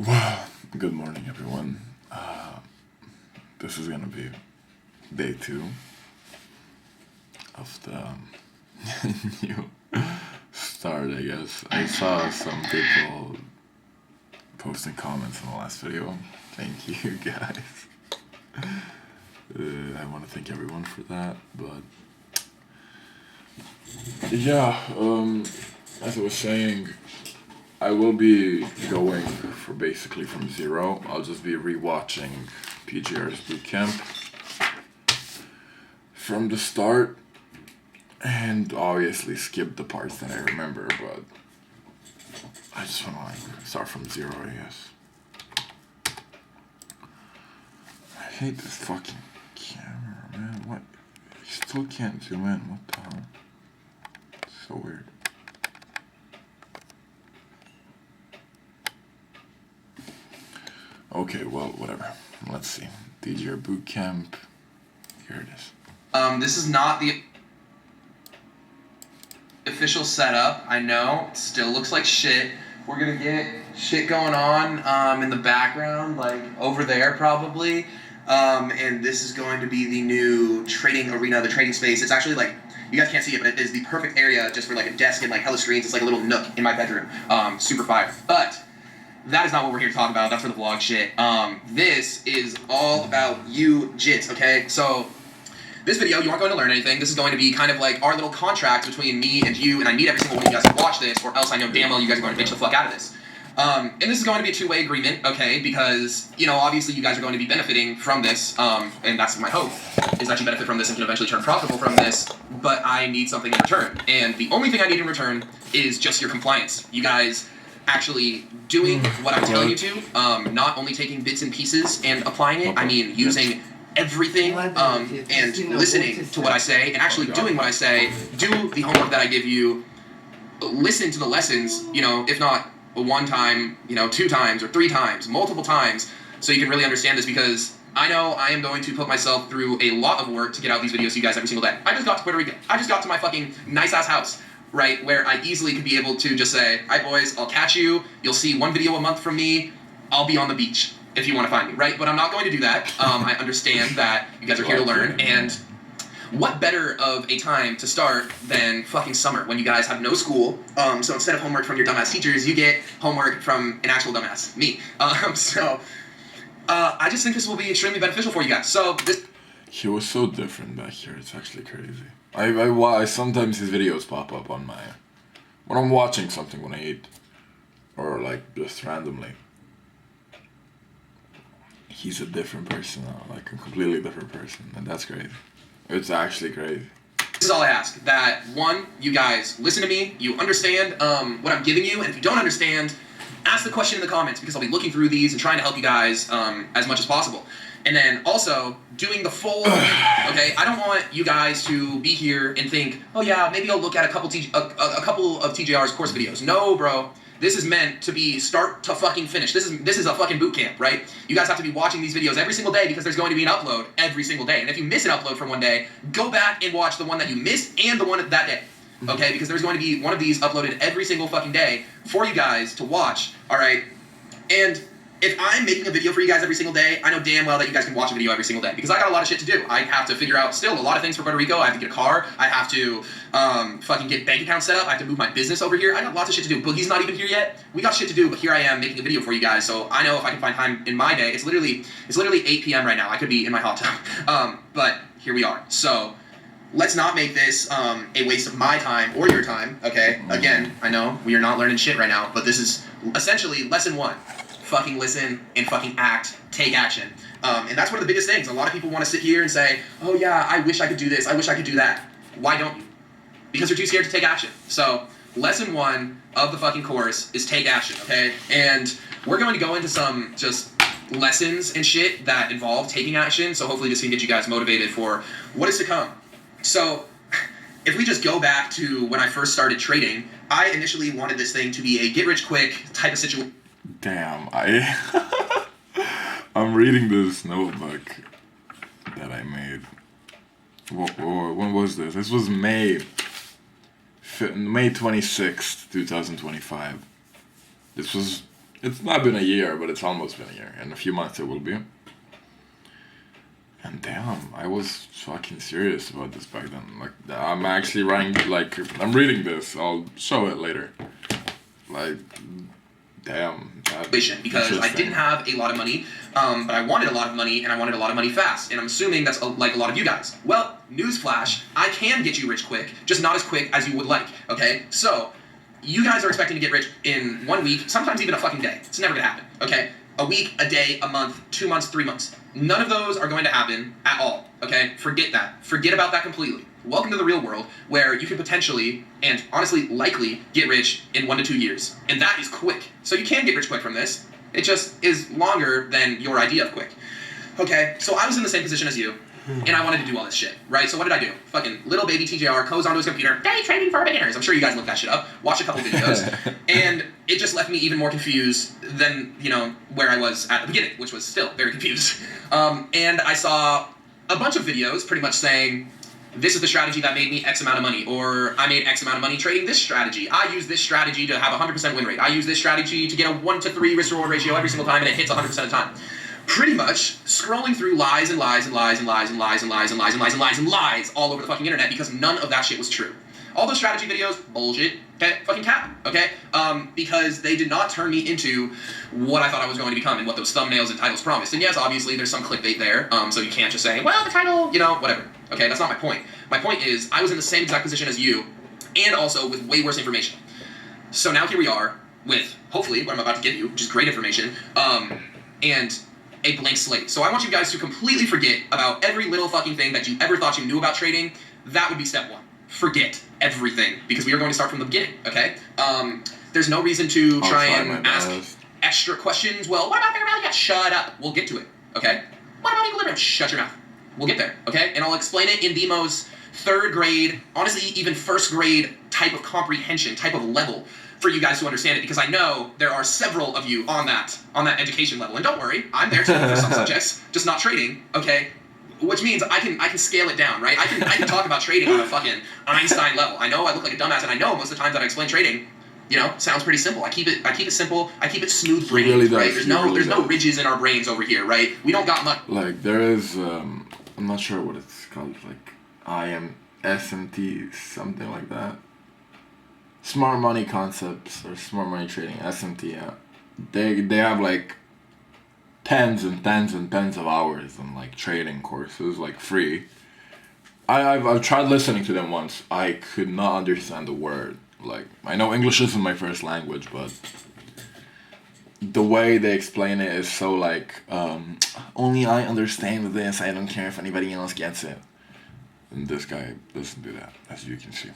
Well, good morning, everyone. This is gonna be day 2 of the new start, I guess. I saw some people posting comments on the last video. Thank you, guys. I want to thank everyone for that, but yeah, as I was saying, I will be going for basically from zero. I'll just be rewatching PGR's bootcamp from the start and obviously skip the parts that I remember, but I just want to start from zero, I guess. I hate this fucking camera, man. What? You still can't zoom in. What the hell? It's so weird. Okay, well, whatever. Let's see. DJR Bootcamp. Here it is. This is not the official setup. I know. It still looks like shit. We're gonna get shit going on in the background, like over there probably. And this is going to be the new trading arena, the trading space. It's actually like, you guys can't see it, but it is the perfect area just for like a desk and like hella screens. It's like a little nook in my bedroom. Super fire. But that is not what we're here to talk about. That's for the vlog shit. This is all about you jits, okay? So, this video, you aren't going to learn anything. This is going to be kind of like our little contract between me and you, and I need every single one of you guys to watch this, or else I know damn well you guys are going to bitch the fuck out of this. And this is going to be a two-way agreement, okay? Because, you know, obviously you guys are going to be benefiting from this, and that's my hope, is that you benefit from this and can eventually turn profitable from this, but I need something in return. And the only thing I need in return is just your compliance. You guys actually doing what I'm telling you to, not only taking bits and pieces and applying it, I mean using everything and listening to what I say and actually doing what I say, do the homework that I give you, listen to the lessons, you know, if not one time, you know, 2 times or 3 times, multiple times, so you can really understand this, because I know I am going to put myself through a lot of work to get out these videos to you guys every single day. I just got to Puerto Rico. I just got to my fucking nice-ass house, right, where I easily could be able to just say, "Hi boys, I'll catch you, you'll see 1 video a month from me, I'll be on the beach if you want to find me," right? But I'm not going to do that. I understand that you guys are here to learn, and what better of a time to start than fucking summer when you guys have no school, so instead of homework from your dumbass teachers, you get homework from an actual dumbass, me. I just think this will be extremely beneficial for you guys. So this... He was so different back here, it's actually crazy. I sometimes his videos pop up on my... when I'm watching something when I eat. Or like, just randomly. He's a different person now, like a completely different person, and that's crazy. It's actually crazy. This is all I ask, that 1, you guys listen to me, you understand what I'm giving you, and if you don't understand, ask the question in the comments, because I'll be looking through these and trying to help you guys as much as possible. And then also, doing the full okay? I don't want you guys to be here and think, oh yeah, maybe I'll look at a couple of TJR's course videos. No, bro. This is meant to be start to fucking finish. This is a fucking boot camp, right? You guys have to be watching these videos every single day, because there's going to be an upload every single day. And if you miss an upload from one day, go back and watch the one that you missed and the one that day. Okay? Because there's going to be one of these uploaded every single fucking day for you guys to watch, alright? And if I'm making a video for you guys every single day, I know damn well that you guys can watch a video every single day, because I got a lot of shit to do. I have to figure out still a lot of things for Puerto Rico. I have to get a car. I have to fucking get bank accounts set up. I have to move my business over here. I got lots of shit to do. Boogie's not even here yet. We got shit to do, but here I am making a video for you guys. So I know if I can find time in my day. It's literally 8 p.m. right now. I could be in my hot tub. But here we are. So let's not make this a waste of my time or your time, okay? Again, I know we are not learning shit right now, but this is essentially lesson 1. Fucking listen and fucking act, take action. And that's one of the biggest things. A lot of people want to sit here and say, oh yeah, I wish I could do this, I wish I could do that. Why don't you? Because you're too scared to take action. So, lesson 1 of the fucking course is take action, okay? And we're going to go into some just lessons and shit that involve taking action, so hopefully this can get you guys motivated for what is to come. So, if we just go back to when I first started trading, I initially wanted this thing to be a get-rich-quick type of situation. Damn, I'm reading this notebook that I made. When was this? This was May 26th, 2025. This was It's not been a year, but it's almost been a year. In a few months it will be. And damn, I was fucking serious about this back then. Like, I'm actually writing, like, I'm reading this. I'll show it later. Like, damn. Because I didn't have a lot of money, but I wanted a lot of money, and I wanted a lot of money fast. And I'm assuming that's like a lot of you guys. Well, newsflash, I can get you rich quick, just not as quick as you would like, okay? So, you guys are expecting to get rich in 1 week, sometimes even a fucking day. It's never gonna happen, okay? A week, a day, a month, 2 months, 3 months. None of those are going to happen at all, okay? Forget that. Forget about that completely. Welcome to the real world, where you can potentially, and honestly likely, get rich in 1 to 2 years. And that is quick. So you can get rich quick from this. It just is longer than your idea of quick. Okay, so I was in the same position as you, and I wanted to do all this shit, right? So what did I do? Fucking little baby TJR goes onto his computer, day trading for beginners. I'm sure you guys looked that shit up, watched a couple videos, and it just left me even more confused than, you know, where I was at the beginning, which was still very confused. And I saw a bunch of videos pretty much saying, this is the strategy that made me X amount of money, or I made X amount of money trading this strategy. I use this strategy to have a 100% win rate. I use this strategy to get a 1 to 3 risk reward ratio every single time, and it hits 100% of the time. Pretty much scrolling through lies and lies and lies and lies and lies and lies and lies and lies and lies and lies all over the fucking internet, because none of that shit was true. All those strategy videos, bullshit, okay, fucking cap, okay, because they did not turn me into what I thought I was going to become and what those thumbnails and titles promised. And yes, obviously there's some clickbait there, so you can't just say, well, the title, you know, whatever. Okay, that's not my point. My point is, I was in the same exact position as you, and also with way worse information. So now here we are with, hopefully, what I'm about to give you, which is great information, and a blank slate. So I want you guys to completely forget about every little fucking thing that you ever thought you knew about trading. That would be step 1. Forget everything, because we are going to start from the beginning, okay? There's no reason to try and ask extra questions. Well, what about fair value? Shut up. We'll get to it, okay? What about equilibrium? Shut your mouth. We'll get there, okay? And I'll explain it in the most 3rd grade, honestly, even 1st grade type of comprehension, type of level for you guys to understand it, because I know there are several of you on that education level. And don't worry, I'm there too for some subjects, just not trading, okay? Which means I can scale it down, right? I can talk about trading on a fucking Einstein level. I know I look like a dumbass, and I know most of the times that I explain trading, you know, sounds pretty simple. I keep it simple. I keep it smooth brained, really right? There's no ridges in our brains over here, right? We don't got much. Like there is, I'm not sure what it's called. Like SMT, something like that. Smart money concepts or smart money trading, SMT. Yeah. They have like tens and tens and tens of hours and like trading courses, like free. I've tried listening to them once. I could not understand a word. Like, I know English isn't my first language, but the way they explain it is so like, only I understand this. I don't care if anybody else gets it. And this guy doesn't do that, as you can see.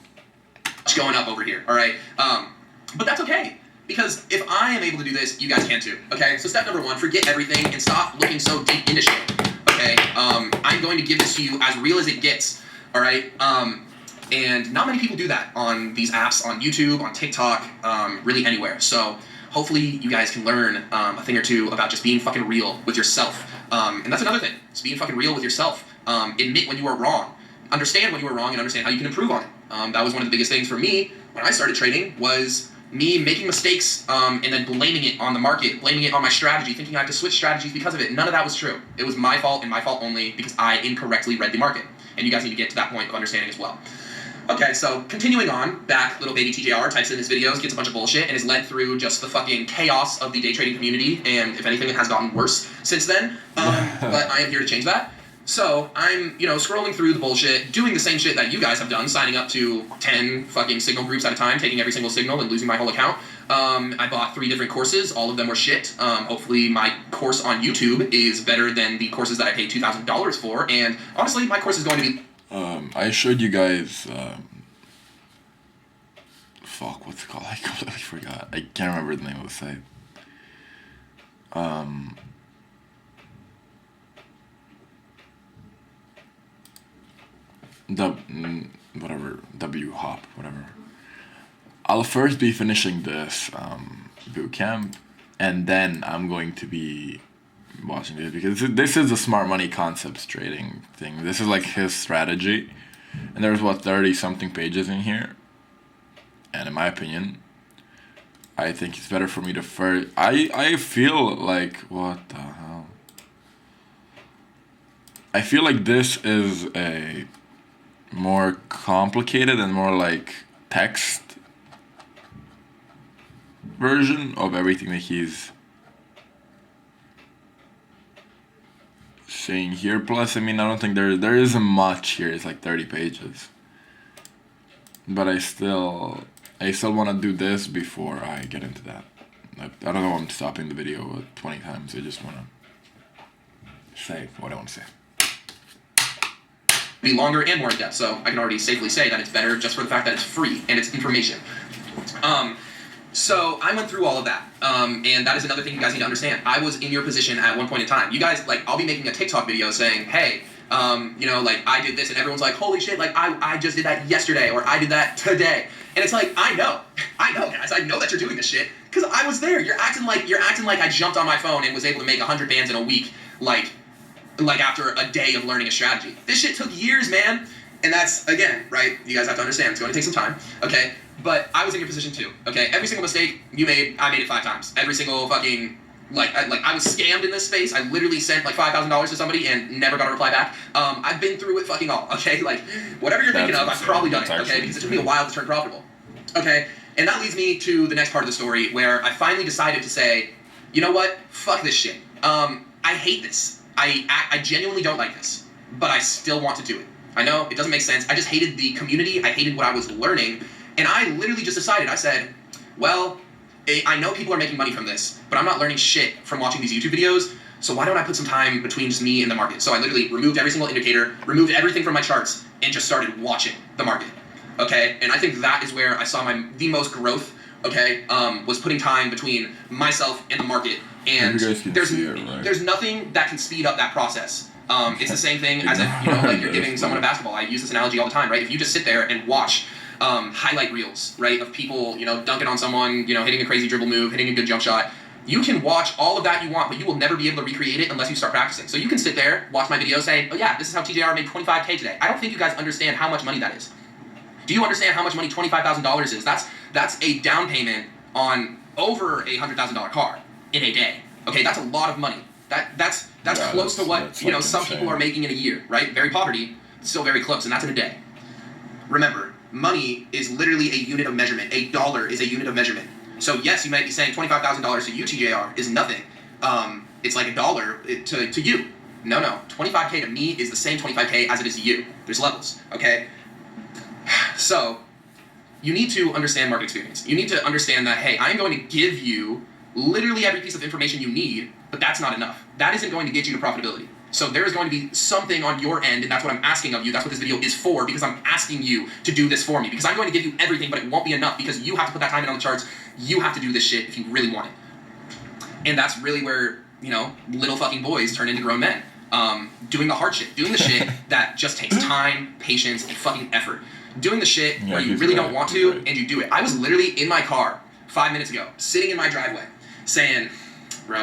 Going up over here, all right? But that's okay, because if I am able to do this, you guys can too, okay? So step number 1, forget everything and stop looking so deep into shit, okay? I'm going to give this to you as real as it gets, all right? And not many people do that on these apps, on YouTube, on TikTok, really anywhere. So hopefully you guys can learn a thing or two about just being fucking real with yourself. And that's another thing, just being fucking real with yourself. Admit when you are wrong. Understand when you were wrong and understand how you can improve on it. That was one of the biggest things for me when I started trading, was me making mistakes and then blaming it on the market, blaming it on my strategy, thinking I have to switch strategies because of it. None of that was true. It was my fault and my fault only because I incorrectly read the market. And you guys need to get to that point of understanding as well. Okay, so continuing on, back little baby TJR types in his videos, gets a bunch of bullshit, and is led through just the fucking chaos of the day trading community, and if anything, it has gotten worse since then. But I am here to change that. So I'm, you know, scrolling through the bullshit, doing the same shit that you guys have done, signing up to 10 fucking signal groups at a time, taking every single signal and losing my whole account. I bought 3 different courses. All of them were shit. Hopefully my course on YouTube is better than the courses that I paid $2,000 for. And honestly, my course is going to be... I showed you guys... fuck, what's it called? I completely forgot. I can't remember the name of the site. W-Hop, whatever. I'll first be finishing this boot camp, and then I'm going to be watching this, because this is the smart money concepts trading thing. This is like his strategy, and there's 30 something pages in here, and in my opinion, I think it's better for me to first. I feel like what the hell. I feel like this is a more complicated and more like text version of everything that he's saying here. Plus, I mean, I don't think there isn't much here. It's like 30 pages. But I still want to do this before I get into that. I don't know why I'm stopping the video 20 times. I just want to say what I want to say. Be longer and more in depth, so I can already safely say that it's better just for the fact that it's free and it's information. So I went through all of that, and that is another thing you guys need to understand. I was in your position at one point in time. You guys, like, I'll be making a TikTok video saying, hey, you know, like, I did this, and everyone's like, holy shit, like, I just did that yesterday, or I did that today. And it's like, I know, guys, I know that you're doing this shit, because I was there. You're acting like I jumped on my phone and was able to make 100 bands in a week, like after a day of learning a strategy. This shit took years, man. And that's, again, right, you guys have to understand, it's going to take some time, okay? But I was in your position too, okay? Every single mistake you made, I made it 5 times. Every single fucking, I was scammed in this space. I literally sent like $5,000 to somebody and never got a reply back. I've been through it fucking all, okay? Like, whatever you're thinking of, I've probably done it, okay? Because it took me a while to turn profitable, okay? And that leads me to the next part of the story where I finally decided to say, you know what? Fuck this shit. I hate this. I genuinely don't like this, but I still want to do it. I know, it doesn't make sense. I just hated the community. I hated what I was learning. And I literally just decided, I said, well, I know people are making money from this, but I'm not learning shit from watching these YouTube videos, so why don't I put some time between just me and the market? So I literally removed every single indicator, removed everything from my charts, and just started watching the market, okay? And I think that is where I saw the most growth, okay, was putting time between myself and the market. And there's nothing that can speed up that process. It's the same thing as if, you know, like you're giving someone a basketball. I use this analogy all the time, right? If you just sit there and watch highlight reels, right, of people, you know, dunking on someone, you know, hitting a crazy dribble move, hitting a good jump shot, you can watch all of that you want, but you will never be able to recreate it unless you start practicing. So you can sit there, watch my video, say, oh yeah, this is how TJR made $25K today. I don't think you guys understand how much money that is. Do you understand how much money $25,000 is? That's a down payment on over a $100,000 car in a day. Okay, that's a lot of money. That's close to what, you know, some people are making in a year, right? Very poverty, still very close, and that's in a day. Remember, money is literally a unit of measurement. A dollar is a unit of measurement. So yes, you might be saying $25,000 to you, TJR, is nothing. It's like $1 to you. No, 25K to me is the same 25K as it is to you. There's levels, okay? So, you need to understand market experience. You need to understand that, hey, I'm going to give you literally every piece of information you need, but that's not enough. That isn't going to get you to profitability. So there is going to be something on your end, and that's what I'm asking of you. That's what this video is for, because I'm asking you to do this for me. Because I'm going to give you everything, but it won't be enough, because you have to put that time in on the charts. You have to do this shit if you really want it. And that's really where, you know, little fucking boys turn into grown men. Doing the hard shit. Doing the shit that just takes time, patience, and fucking effort. Doing the shit where you really don't want to, and you do it. I was literally in my car 5 minutes ago, sitting in my driveway, saying, bro,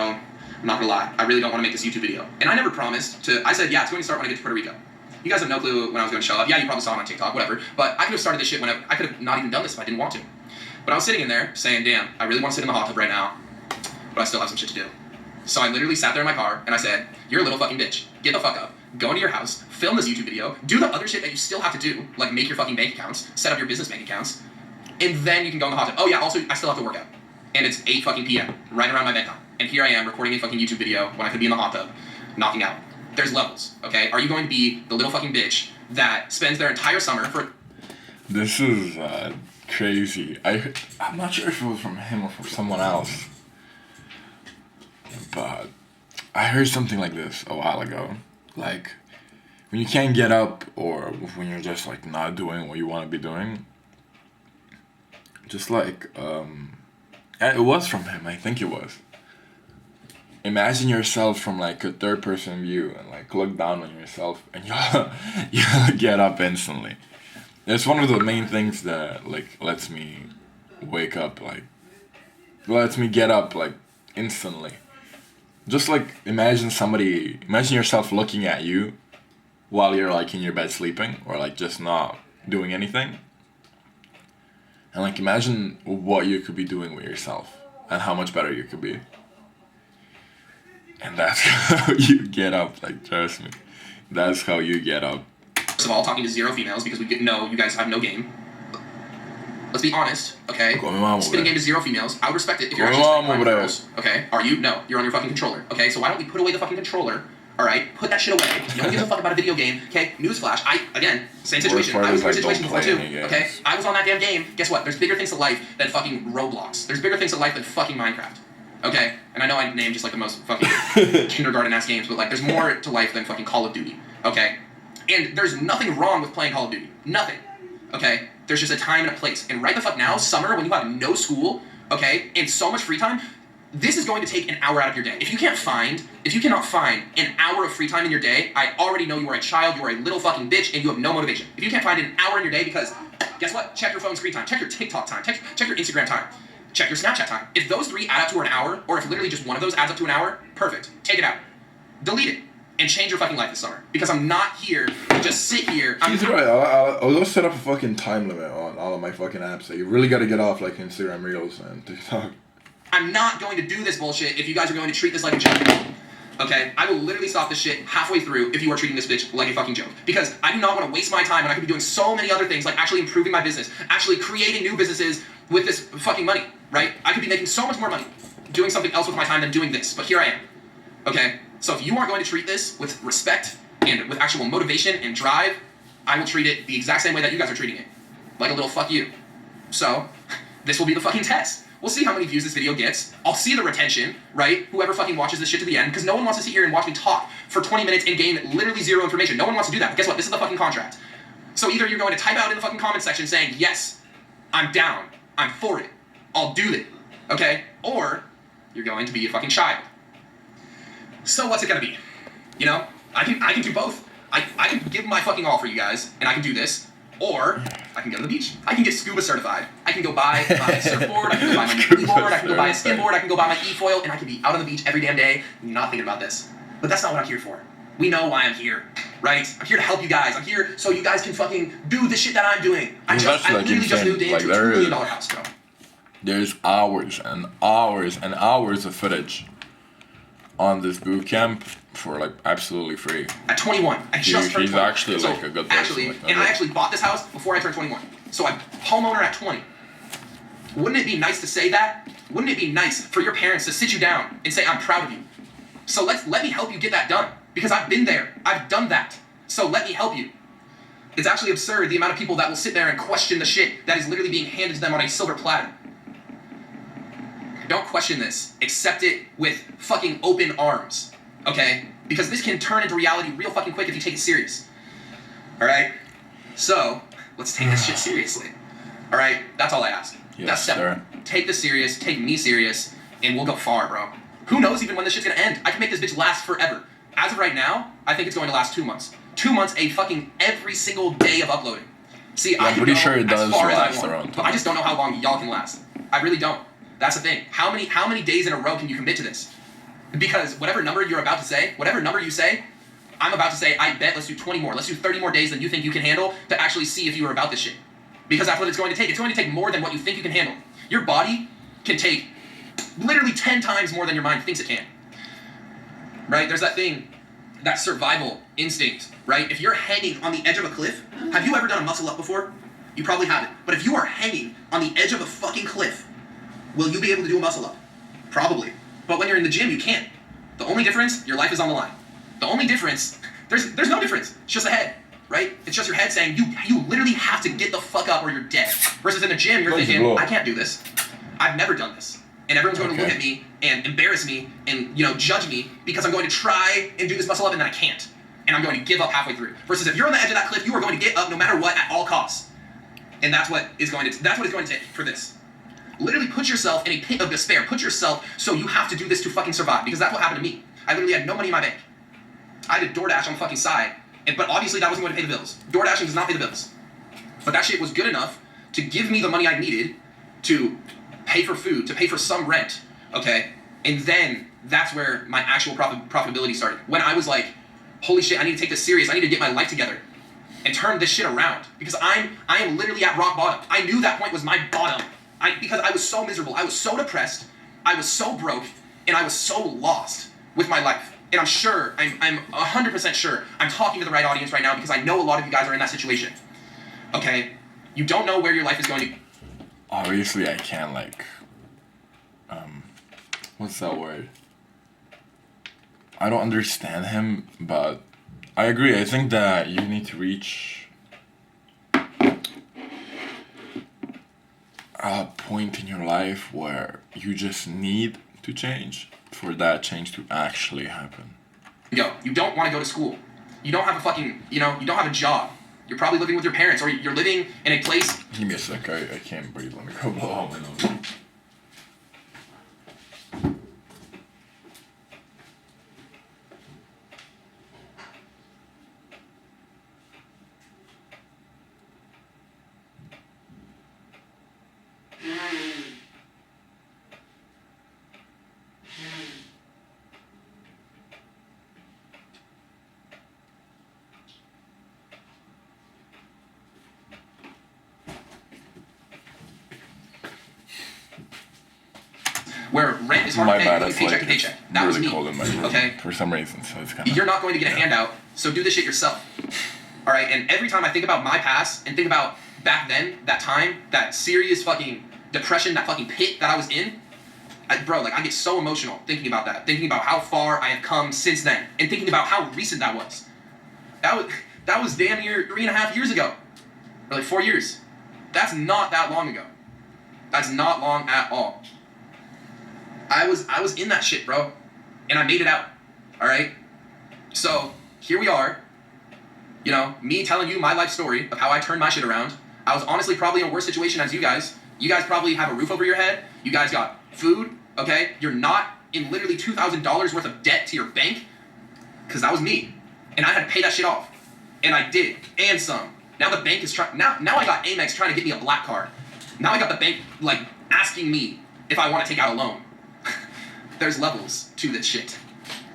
I'm not gonna lie, I really don't want to make this YouTube video. And I never promised to, I said, yeah, it's going to start when I get to Puerto Rico. You guys have no clue when I was going to show up. Yeah, you probably saw it on TikTok, whatever. But I could have started this shit whenever. I could have not even done this if I didn't want to. But I was sitting in there saying, damn, I really want to sit in the hot tub right now, but I still have some shit to do. So I literally sat there in my car and I said, you're a little fucking bitch. Get the fuck up. Go into your house, film this YouTube video, do the other shit that you still have to do, like make your fucking bank accounts, set up your business bank accounts, and then you can go in the hot tub. Oh yeah, also, I still have to work out. And it's 8 fucking p.m., right around my bedtime. And here I am recording a fucking YouTube video when I could be in the hot tub, knocking out. There's levels, okay? Are you going to be the little fucking bitch that spends their entire summer for... This is crazy. I'm not sure if it was from him or from someone else, but I heard something like this a while ago. Like, when you can't get up, or when you're just like not doing what you want to be doing, just like it was from him, I think it was. Imagine yourself from like a third person view and like look down on yourself, and you'll get up instantly. It's one of the main things that like lets me wake up, like lets me get up like instantly. Just like imagine yourself looking at you while you're like in your bed sleeping, or like just not doing anything. And like imagine what you could be doing with yourself and how much better you could be. And that's how you get up, like trust me. That's how you get up. First of all, talking to 0 females because we know you guys have no game. Let's be honest, okay? Spinning game to 0 females. I would respect it if you're actually spinning girls. Okay? Are you? No. You're on your fucking controller. Okay? So why don't we put away the fucking controller? Alright? Put that shit away. No one gives a fuck about a video game. Okay? Newsflash. Again, same situation. I was in your situation before too. Okay? I was on that damn game. Guess what? There's bigger things to life than fucking Roblox. There's bigger things to life than fucking Minecraft. Okay? And I know I named just like the most fucking kindergarten-ass games, but like there's more to life than fucking Call of Duty. Okay? And there's nothing wrong with playing Call of Duty. Nothing. Okay? There's just a time and a place. And right the fuck now, summer, when you have no school, okay, and so much free time, this is going to take an hour out of your day. If you cannot find an hour of free time in your day, I already know you are a child, you are a little fucking bitch, and you have no motivation. If you can't find an hour in your day because, guess what? Check your phone screen time, check your TikTok time, check your Instagram time, check your Snapchat time. If those 3 add up to an hour, or if literally just one of those adds up to an hour, perfect. Take it out. Delete it. And change your fucking life this summer. Because I'm not here to just sit here. He's right. I'll just set up a fucking time limit on all of my fucking apps. So you really got to get off like Instagram Reels and TikTok. I'm not going to do this bullshit if you guys are going to treat this like a joke. Okay? I will literally stop this shit halfway through if you are treating this bitch like a fucking joke. Because I do not want to waste my time when I could be doing so many other things, like actually improving my business, actually creating new businesses with this fucking money, right? I could be making so much more money doing something else with my time than doing this. But here I am. Okay? So if you aren't going to treat this with respect and with actual motivation and drive, I will treat it the exact same way that you guys are treating it. Like a little fuck you. So, this will be the fucking test. We'll see how many views this video gets. I'll see the retention, right? Whoever fucking watches this shit to the end, because no one wants to sit here and watch me talk for 20 minutes and gain literally 0 information. No one wants to do that. But guess what? This is the fucking contract. So either you're going to type out in the fucking comment section saying, yes, I'm down, I'm for it, I'll do it, okay? Or you're going to be a fucking child. So what's it gonna be? You know, I can do both. I can give my fucking all for you guys, and I can do this. Or I can go to the beach. I can get scuba certified. I can go buy my surfboard. I can go buy my new board. I can go buy a skimboard. I can go buy my e-foil, and I can be out on the beach every damn day, not thinking about this. But that's not what I'm here for. We know why I'm here, right? I'm here to help you guys. I'm here so you guys can fucking do the shit that I'm doing. I literally just moved into a $2 million house, bro. There's hours and hours and hours of footage on this boot camp for like absolutely free. At 21, I just turned 21. He's actually like a good person. I actually bought this house before I turned 21. So I'm homeowner at 20. Wouldn't it be nice to say that? Wouldn't it be nice for your parents to sit you down and say, I'm proud of you? So let me help you get that done. Because I've been there. I've done that. So let me help you. It's actually absurd the amount of people that will sit there and question the shit that is literally being handed to them on a silver platter. Don't question this. Accept it with fucking open arms, okay? Because this can turn into reality real fucking quick if you take it serious. Alright? So, let's take this shit seriously. Alright? That's all I ask. Yes, that's step sir. Take this serious, take me serious, and we'll go far, bro. Who knows even when this shit's gonna end? I can make this bitch last forever. As of right now, I think it's going to last 2 months. 2 months, a fucking every single day of uploading. See, yeah, I'm pretty sure it does last around. But I just don't know how long y'all can last. I really don't. That's the thing. How many days in a row can you commit to this? Because whatever number you're about to say, whatever number you say, I'm about to say, I bet let's do 20 more. Let's do 30 more days than you think you can handle to actually see if you are about this shit. Because that's what it's going to take. It's going to take more than what you think you can handle. Your body can take literally 10 times more than your mind thinks it can. Right? There's that thing, that survival instinct, right? If you're hanging on the edge of a cliff, have you ever done a muscle up before? You probably haven't. But if you are hanging on the edge of a fucking cliff, will you be able to do a muscle up? Probably. But when you're in the gym, you can't. The only difference, your life is on the line. The only difference, there's no difference. It's just a head, right? It's just your head saying, you literally have to get the fuck up or you're dead. Versus in the gym, you're thinking, I can't do this. I've never done this. And everyone's going to look at me and embarrass me and, judge me because I'm going to try and do this muscle up and then I can't. And I'm going to give up halfway through. Versus if you're on the edge of that cliff, you are going to get up no matter what at all costs. And that's what it's going to take for this. Literally put yourself in a pit of despair. Put yourself so you have to do this to fucking survive. Because that's what happened to me. I literally had no money in my bank. I did DoorDash on the fucking side. But obviously that wasn't going to pay the bills. DoorDashing does not pay the bills. But that shit was good enough to give me the money I needed to pay for food, to pay for some rent. Okay? And then that's where my actual profitability started. When I was like, holy shit, I need to take this serious. I need to get my life together. and turn this shit around, because I am literally at rock bottom. I knew that point was my bottom. Because I was so miserable, I was so depressed, I was so broke, and I was so lost with my life. And I'm sure, I'm 100% sure I'm talking to the right audience right now, because I know a lot of you guys are in that situation. Okay? You don't know where your life is going to. Obviously, I can't, like, what's that word? I don't understand him, but I agree. I think that you need to reach a point in your life where you just need to change for that change to actually happen. Yo, you don't want to go to school. You don't have a fucking, you don't have a job. You're probably living with your parents, or you're living in a place. Give me a sec, I can't breathe. Let me go blow out my nose. Where rent is hard My to pay, bad, going it's paycheck like to paycheck. That was really me. cold in my room Okay? for some reason, so it's kind of. You're not going to get a handout, so do this shit yourself. All right? And every time I think about my past and think about back then, that time, that serious fucking depression, that fucking pit that I was in, bro, like, I get so emotional thinking about that, thinking about how far I have come since then, and thinking about how recent that was. That was damn near 3.5 years ago, or like 4 years. That's not that long ago. That's not long at all. I was in that shit, bro, and I made it out. All right. So here we are. You know, me telling you my life story of how I turned my shit around. I was honestly probably in a worse situation as you guys. You guys probably have a roof over your head. You guys got food. Okay. You're not in literally $2,000 worth of debt to your bank, because that was me, and I had to pay that shit off, and I did, and some. Now the bank is trying. Now I got Amex trying to get me a black card. Now I got the bank like asking me if I want to take out a loan. There's levels to this shit.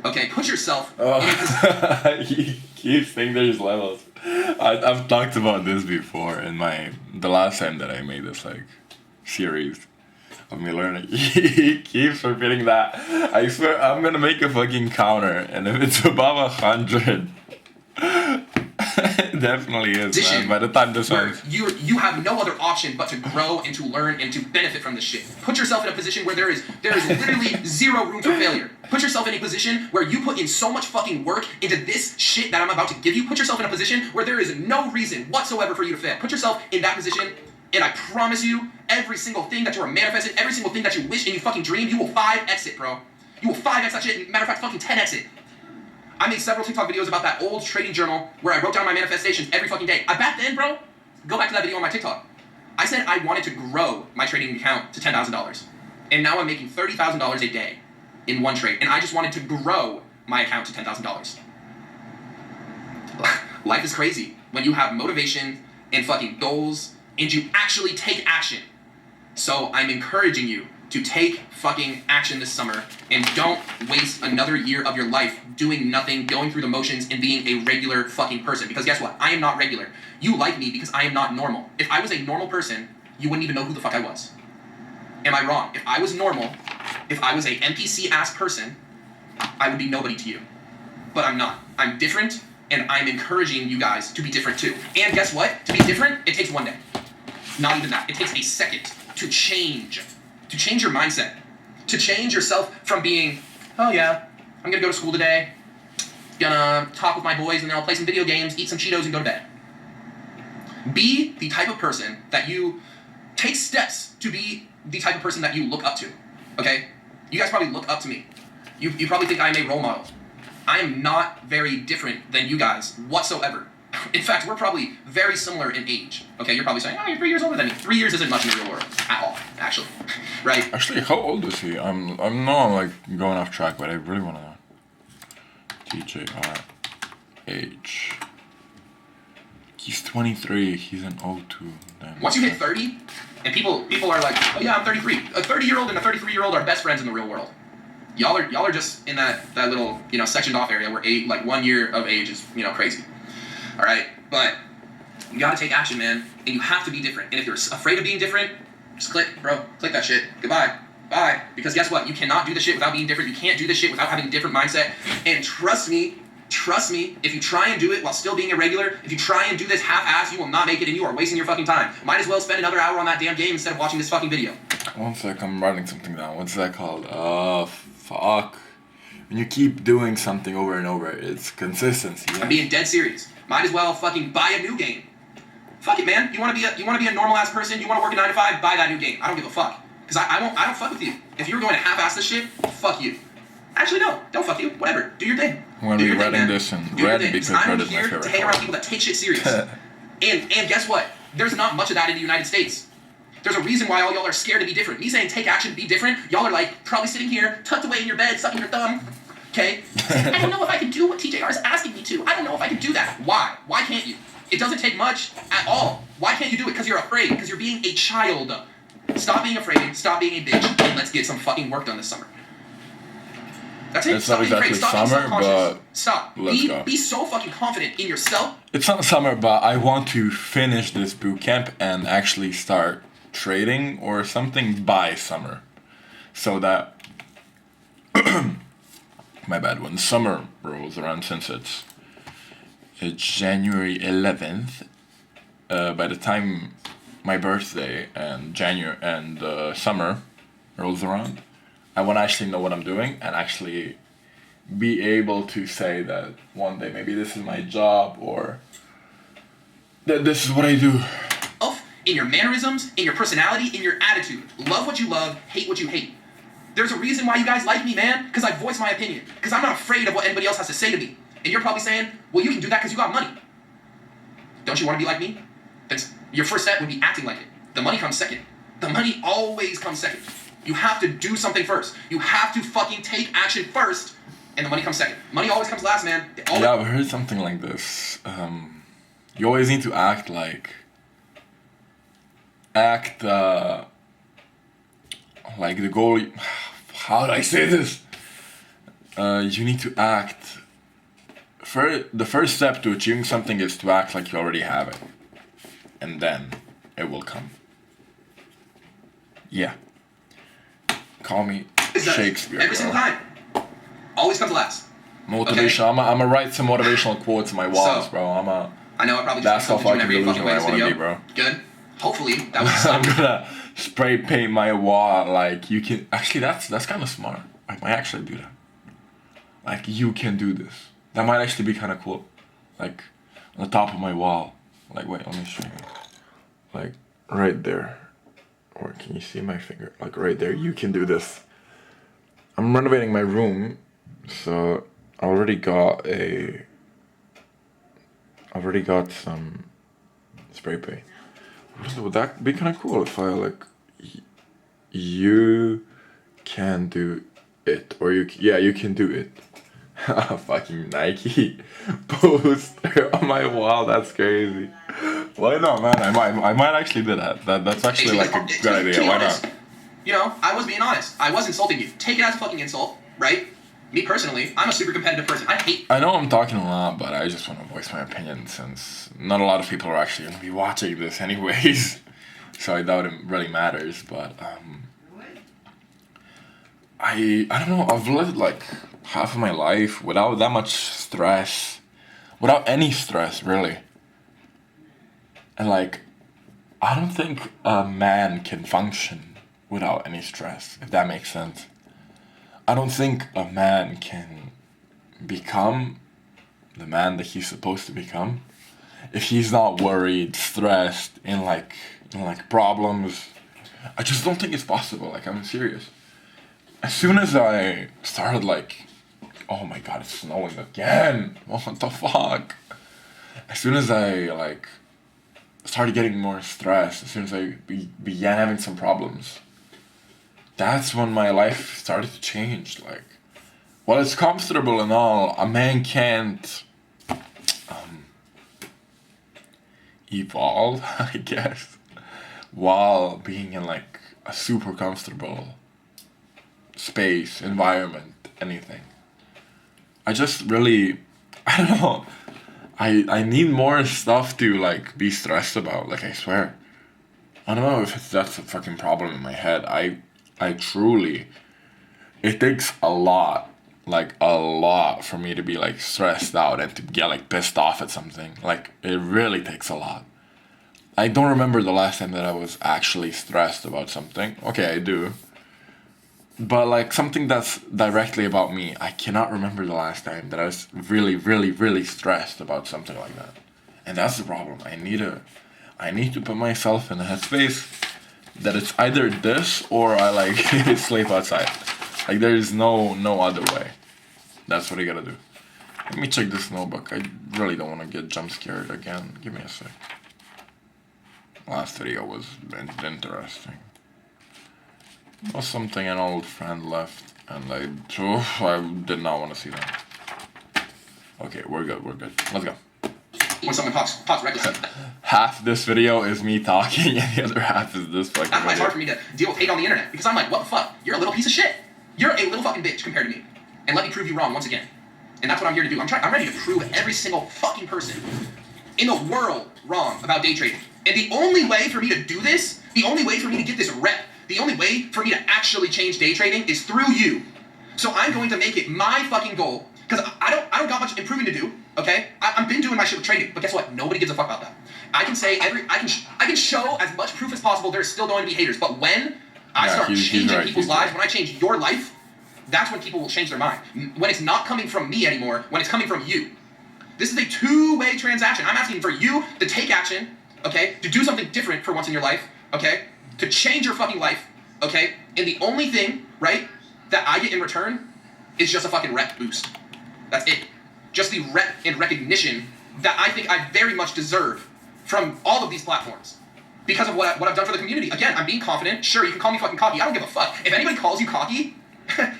Okay, put yourself. You keep saying there's levels. I've talked about this before in the last time that I made this like series of me learning. He keeps repeating that. I swear I'm gonna make a fucking counter, and if it's above 100, it definitely is, man. By the time this ends, you have no other option but to grow and to learn and to benefit from this shit. Put yourself in a position where there is literally zero room for failure. Put yourself in a position where you put in so much fucking work into this shit that I'm about to give you. Put yourself in a position where there is no reason whatsoever for you to fail. Put yourself in that position, and I promise you, every single thing that you are manifesting, every single thing that you wish and you fucking dream, you will 5x it, bro. You will 5x that shit, and matter of fact, fucking 10x it. I made several TikTok videos about that old trading journal where I wrote down my manifestations every fucking day. Back then, bro, go back to that video on my TikTok. I said I wanted to grow my trading account to $10,000. And now I'm making $30,000 a day in one trade. And I just wanted to grow my account to $10,000. Life is crazy when you have motivation and fucking goals and you actually take action. So I'm encouraging you to take fucking action this summer, and don't waste another year of your life doing nothing, going through the motions, and being a regular fucking person. Because guess what? I am not regular. You like me because I am not normal. If I was a normal person, you wouldn't even know who the fuck I was. Am I wrong? If I was normal, if I was a NPC-ass person, I would be nobody to you. But I'm not. I'm different, and I'm encouraging you guys to be different too. And guess what? To be different, it takes one day. Not even that. It takes a second to change. To change your mindset. To change yourself from being, oh yeah, I'm gonna go to school today, gonna talk with my boys, and then I'll play some video games, eat some Cheetos, and go to bed. Be the type of person that you take steps to be the type of person that you look up to. Okay? You guys probably look up to me. You probably think I am a role model. I am not very different than you guys whatsoever. In fact, we're probably very similar in age. Okay, you're probably saying, oh, you're 3 years older than me. 3 years isn't much in the real world at all, actually. Right? Actually, how old is he? I'm not like going off track, but I really want to know. TJR age. He's 23. He's an 02. Then. Once you hit 30, and people are like, oh yeah, I'm 33. A 30-year-old and a 33-year-old are best friends in the real world. Y'all are just in that little sectioned off area where 1 year of age is crazy. All right, but You gotta take action, man, and you have to be different. And if you're afraid of being different, just click, bro. Click that shit. Goodbye. Bye. Because guess what? You cannot do the shit without being different. You can't do the shit without having a different mindset. And trust me, if you try and do it while still being irregular, if you try and do this half-ass, you will not make it, and you are wasting your fucking time. Might as well spend another hour on that damn game instead of watching this fucking video. One sec, I'm writing something down. What's that called? Fuck. When you keep doing something over and over, it's consistency. Yeah? I'm being dead serious. Might as well fucking buy a new game. Fuck it, man. You wanna be a normal ass person? You wanna work a 9 to 5? Buy that new game. I don't give a fuck. Cause I don't fuck with you. If you're going to half-ass this shit, fuck you. Actually, no. Don't fuck you. Whatever. Do your thing. I'm gonna be writing this in red because red is my favorite. I'm here to hang around people that take shit serious. and guess what? There's not much of that in the United States. There's a reason why all y'all are scared to be different. Me saying take action, be different, y'all are like probably sitting here, tucked away in your bed, sucking your thumb. Okay? I don't know if I can do what TJR is asking me to. I don't know if I can do that. Why? Why can't you? It doesn't take much at all. Why can't you do it? Because you're afraid. Because you're being a child. Stop being afraid. Stop being a bitch. And let's get some fucking work done this summer. That's it. It's Stop not being exactly afraid. Stop summer, being but stop. Be so fucking confident in yourself. It's not summer, but I want to finish this boot camp and actually start trading or something by summer, so that my bad. When summer rolls around, since it's January 11th, by the time my birthday and January and summer rolls around, I want to actually know what I'm doing and actually be able to say that one day maybe this is my job or that this is what I do. In your mannerisms, in your personality, in your attitude. Love what you love, hate what you hate. There's a reason why you guys like me, man, because I voice my opinion. Because I'm not afraid of what anybody else has to say to me. And you're probably saying, well, you can do that because you got money. Don't you want to be like me? Your first step would be acting like it. The money comes second. The money always comes second. You have to do something first. You have to fucking take action first, and the money comes second. Money always comes last, man. Yeah, I've heard something like this. You always need to act like the goal. How do I say this? You need to act. The first step to achieving something is to act like you already have it, and then it will come. Yeah. Call me Shakespeare. Every single time. Always comes last. Motivation. Okay? I'm gonna write some motivational quotes on my walls, bro. I know I probably that's how fucking every delusional I want to be, bro. Good. Hopefully that was. I'm gonna spray paint my wall like you can. Actually, that's kind of smart. I might actually do that. Like you can do this. That might actually be kind of cool. Like on the top of my wall. Like wait, let me show you. Like right there. Or can you see my finger? Like right there, you can do this. I'm renovating my room, so I already got some spray paint. Would that be kind of cool if I like, you can do it, or you can do it. Fucking Nike poster on my wall. That's crazy. Why not, man? I might actually do that. That's actually like a good idea. Why not? You know, I was being honest. I was insulting you. Take it as a fucking insult, right? Me personally, I'm a super competitive person. I know I'm talking a lot, but I just want to voice my opinion since not a lot of people are actually going to be watching this anyways. So I doubt it really matters, but I don't know. I've lived like half of my life without that much stress, without any stress really. And like, I don't think a man can function without any stress, if that makes sense. I don't think a man can become the man that he's supposed to become if he's not worried, stressed, in like problems. I just don't think it's possible. Like, I'm serious. As soon as I started like, oh my god, it's snowing again. What the fuck? As soon as I like started getting more stressed, as soon as I began having some problems, that's when my life started to change. Like, well, it's comfortable and all, a man can't evolve, I guess, while being in like a super comfortable space, environment, anything. I just really, I don't know, I need more stuff to like be stressed about. Like I swear, I don't know if that's a fucking problem in my head. I truly, it takes a lot, like a lot, for me to be like stressed out and to get like pissed off at something. Like it really takes a lot. I don't remember the last time that I was actually stressed about something. Okay, I do. But like something that's directly about me, I cannot remember the last time that I was really, really, really stressed about something like that. And that's the problem. I need to put myself in a headspace that it's either this or I like sleep outside. Like there is no other way. That's what I gotta do. Let me check this notebook. I really don't want to get jump scared again. Give me a sec. Last video was interesting. Was something an old friend left, and I did not want to see that. Okay, we're good. Let's go. When someone talks recklessly. Half this video is me talking, and the other half is this fucking That's why it's video. hard for me to deal with hate on the internet, because I'm like, what the fuck? You're a little piece of shit. You're a little fucking bitch compared to me. And let me prove you wrong once again. And that's what I'm here to do. I'm ready to prove every single fucking person in the world wrong about day trading. And the only way for me to do this, the only way for me to get this rep, the only way for me to actually change day trading is through you. So I'm going to make it my fucking goal, because I don't got much improving to do. Okay, I've been doing my shit with trading, but guess what? Nobody gives a fuck about that. I can say I can show as much proof as possible. There's still going to be haters, but when I start changing people's lives, when I change your life, that's when people will change their mind. When it's not coming from me anymore, when it's coming from you. This is a two-way transaction. I'm asking for you to take action, okay, to do something different for once in your life, okay, to change your fucking life, okay, and the only thing, right, that I get in return is just a fucking rep boost. That's it. Just the rep and recognition that I think I very much deserve from all of these platforms because of what I've done for the community. Again, I'm being confident. Sure, you can call me fucking cocky. I don't give a fuck. If anybody calls you cocky,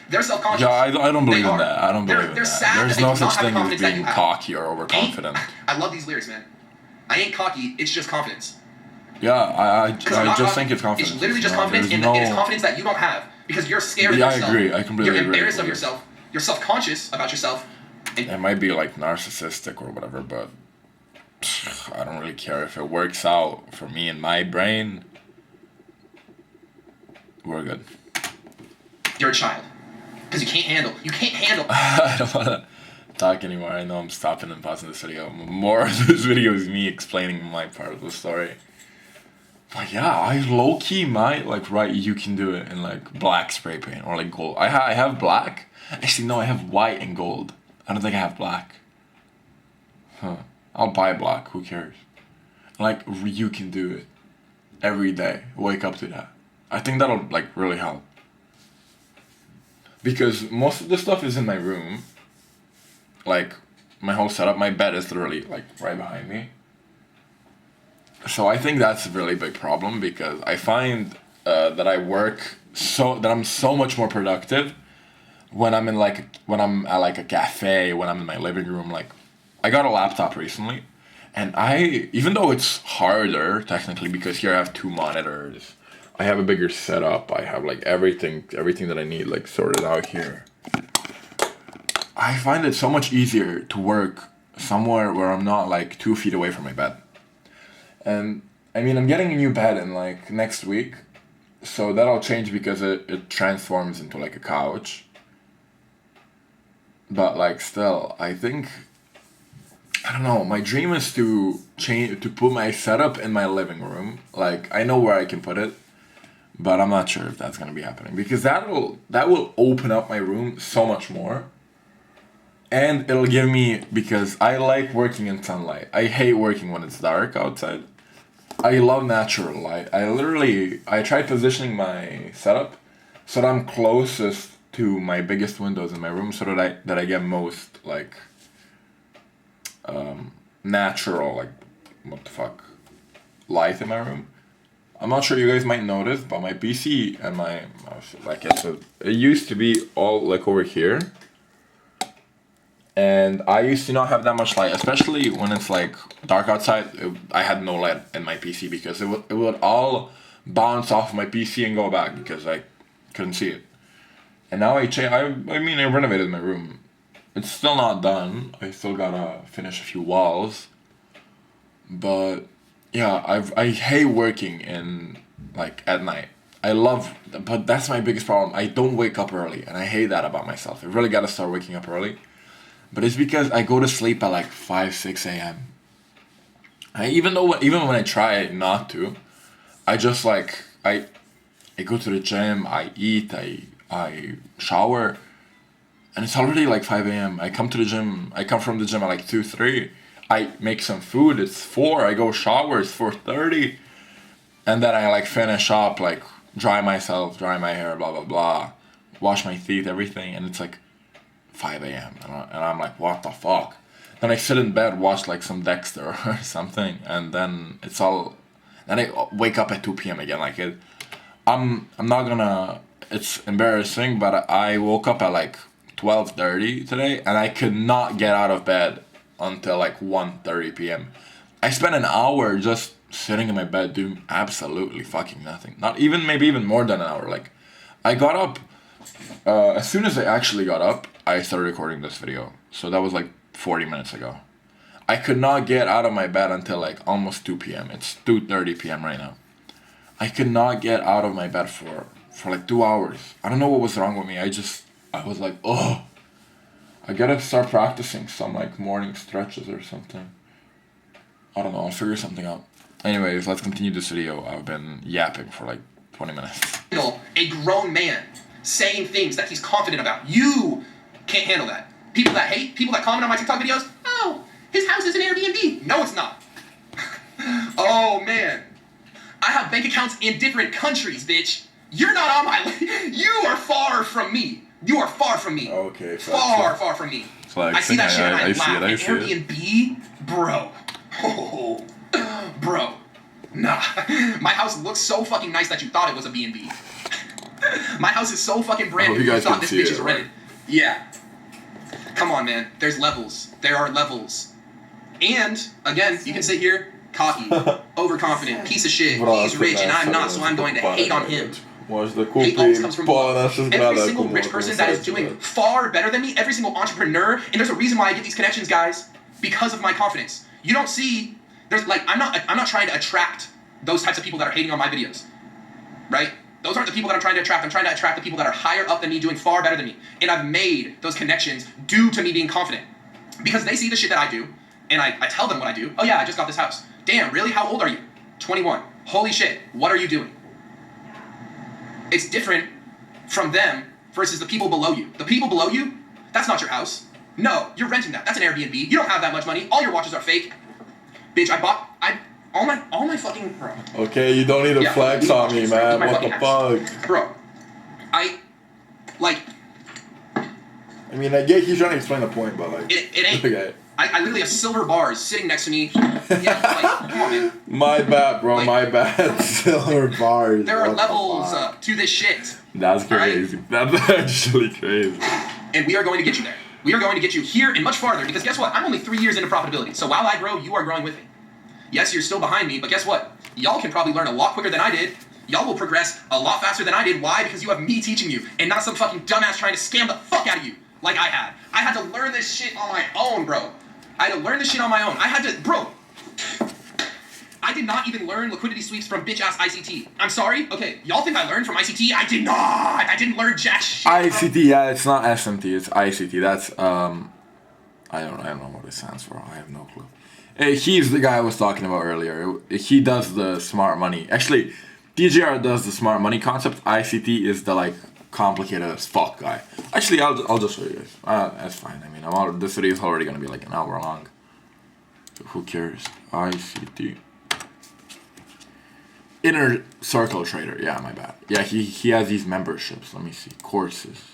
they're self-conscious. Yeah, I don't believe in that. I don't believe in they're that. sad There's that no they do not such have thing as confidence that being you have. cocky or overconfident. I love these lyrics, man. I ain't cocky. It's just confidence. Yeah, I just cocky. think it's confidence. It's literally just No, confidence, there's and it is confidence that you don't have because you're scared of Yeah, I yourself. agree. I completely You're agree embarrassed with of this. yourself. You're self-conscious about yourself. And It might be like narcissistic or whatever, but I don't really care if it works out for me and my brain. We're good. you're a child because you can't handle. I don't want to talk anymore. I know I'm stopping and pausing this video. More of this video is me explaining my part of the story. But yeah, I low key might like write "you can do it" in like black spray paint or like gold. I have black. Actually, no, I have white and gold. I don't think I have black. Huh. I'll buy black. Who cares? Like you can do it every day. Wake up to that. I think that'll like really help. Because most of the stuff is in my room. Like my whole setup, my bed is literally like right behind me. So I think that's a really big problem because I find that I'm so much more productive when I'm at like a cafe, when I'm in my living room. Like I got a laptop recently, and even though it's harder technically because here I have two monitors, I have a bigger setup. I have like everything that I need like sorted out here. I find it so much easier to work somewhere where I'm not like 2 feet away from my bed. And I mean, I'm getting a new bed in like next week, so that'll change because it transforms into like a couch. But like still, I think, I don't know, my dream is to put my setup in my living room. Like I know where I can put it, but I'm not sure if that's gonna be happening because that will open up my room so much more. And it'll give me, because I like working in sunlight. I hate working when it's dark outside. I love natural light. I try positioning my setup so that I'm closest to my biggest windows in my room so that I get most like natural, like what the fuck, light in my room. I'm not sure you guys might notice, but my PC and my mouse, like it used to be all like over here. And I used to not have that much light, especially when it's like dark outside. I had no light in my PC because it would all bounce off my PC and go back because I couldn't see it. And now I renovated my room It's still not done. I still gotta finish a few walls. But yeah, I hate working in like at night. I love, but that's my biggest problem. I don't wake up early, and I hate that about myself. I really gotta start waking up early. But it's because I go to sleep at like 5, 6 a.m. Even when I try not to, I just like I go to the gym, I eat, I shower, and it's already like 5 a.m. I come to the gym. I come from the gym at like 2, 3. I make some food. It's 4. I go shower. It's 4:30, and then I like finish up, like dry myself, dry my hair, blah blah blah, wash my teeth, everything, and it's like 5 a.m. And I'm like, what the fuck? Then I sit in bed, watch like some Dexter or something, and then it's all. Then I wake up at 2 p.m. again. Like it, I'm not gonna. It's embarrassing, but I woke up at like 12:30 today, and I could not get out of bed until like 1:30 p.m. I spent an hour just sitting in my bed doing absolutely fucking nothing. Not even, maybe even more than an hour. Like, I got up. As soon as I actually got up, I started recording this video. So that was like 40 minutes ago. I could not get out of my bed until like almost 2 p.m. It's 2:30 p.m. right now. I could not get out of my bed for like 2 hours. I don't know what was wrong with me. I was like, oh, I gotta start practicing some like morning stretches or something. I don't know. I'll figure something out. Anyways, let's continue this video. I've been yapping for like 20 minutes. A grown man saying things that he's confident about. You can't handle that. People that hate, people that comment on my TikTok videos, oh, his house is an Airbnb. No, it's not. Oh, man. I have bank accounts in different countries, bitch. You're not on my list. You are far from me. You are far from me. Okay. Far from me. Like, I see that shit and I laugh. I see it. Airbnb? Bro. Oh, bro. Nah. My house looks so fucking nice that you thought it was a B&B. My house is so fucking brand new. You thought this bitch is rented. Yeah. Come on, man. There's levels. There are levels. And, again, you can sit here, cocky, overconfident, piece of shit. He's rich and I'm not, so I'm going to hate on him. Hate always comes from below. Every single rich person that is doing far better than me, every single entrepreneur, and there's a reason why I get these connections, guys, because of my confidence. You don't see, there's like, I'm not trying to attract those types of people that are hating on my videos, right? Those aren't the people that I'm trying to attract. I'm trying to attract the people that are higher up than me, doing far better than me. And I've made those connections due to me being confident. Because they see the shit that I do, and I tell them what I do. Oh yeah, I just got this house. Damn, really? How old are you? 21. Holy shit, what are you doing? It's different from them versus the people below you. The people below you, that's not your house. No, you're renting that. That's an Airbnb. You don't have that much money. All your watches are fake. Bitch, all my fucking, bro. Okay, you don't need to flex on me, man. What the fuck? Bro, I mean, I get he's trying to explain the point, but like... It ain't. Okay. I literally have silver bars sitting next to me. Yeah, like, come on, man. My bad, bro. Like, my bad. Silver bars. There are levels to this shit. That's crazy. Right? That's actually crazy. And we are going to get you there. We are going to get you here and much farther, because guess what? I'm only 3 years into profitability. So while I grow, you are growing with me. Yes, you're still behind me, but guess what? Y'all can probably learn a lot quicker than I did. Y'all will progress a lot faster than I did. Why? Because you have me teaching you, and not some fucking dumbass trying to scam the fuck out of you, like I had. I had to learn this shit on my own, bro. I had to learn this shit on my own. I did not even learn liquidity sweeps from bitch-ass ICT. I'm sorry? Okay, y'all think I learned from ICT? I did not! I didn't learn jack shit. ICT, yeah, it's not SMT, it's ICT. That's, I don't know what it stands for. I have no clue. He's the guy I was talking about earlier. He does the smart money. Actually, DJR does the smart money concept. ICT is the, like, complicated as fuck guy. Actually, I'll just show you guys. That's fine. I mean, this video is already gonna be like an hour long. So who cares? ICT. Inner Circle Trader. Yeah, my bad. Yeah, he has these memberships. Let me see. Courses.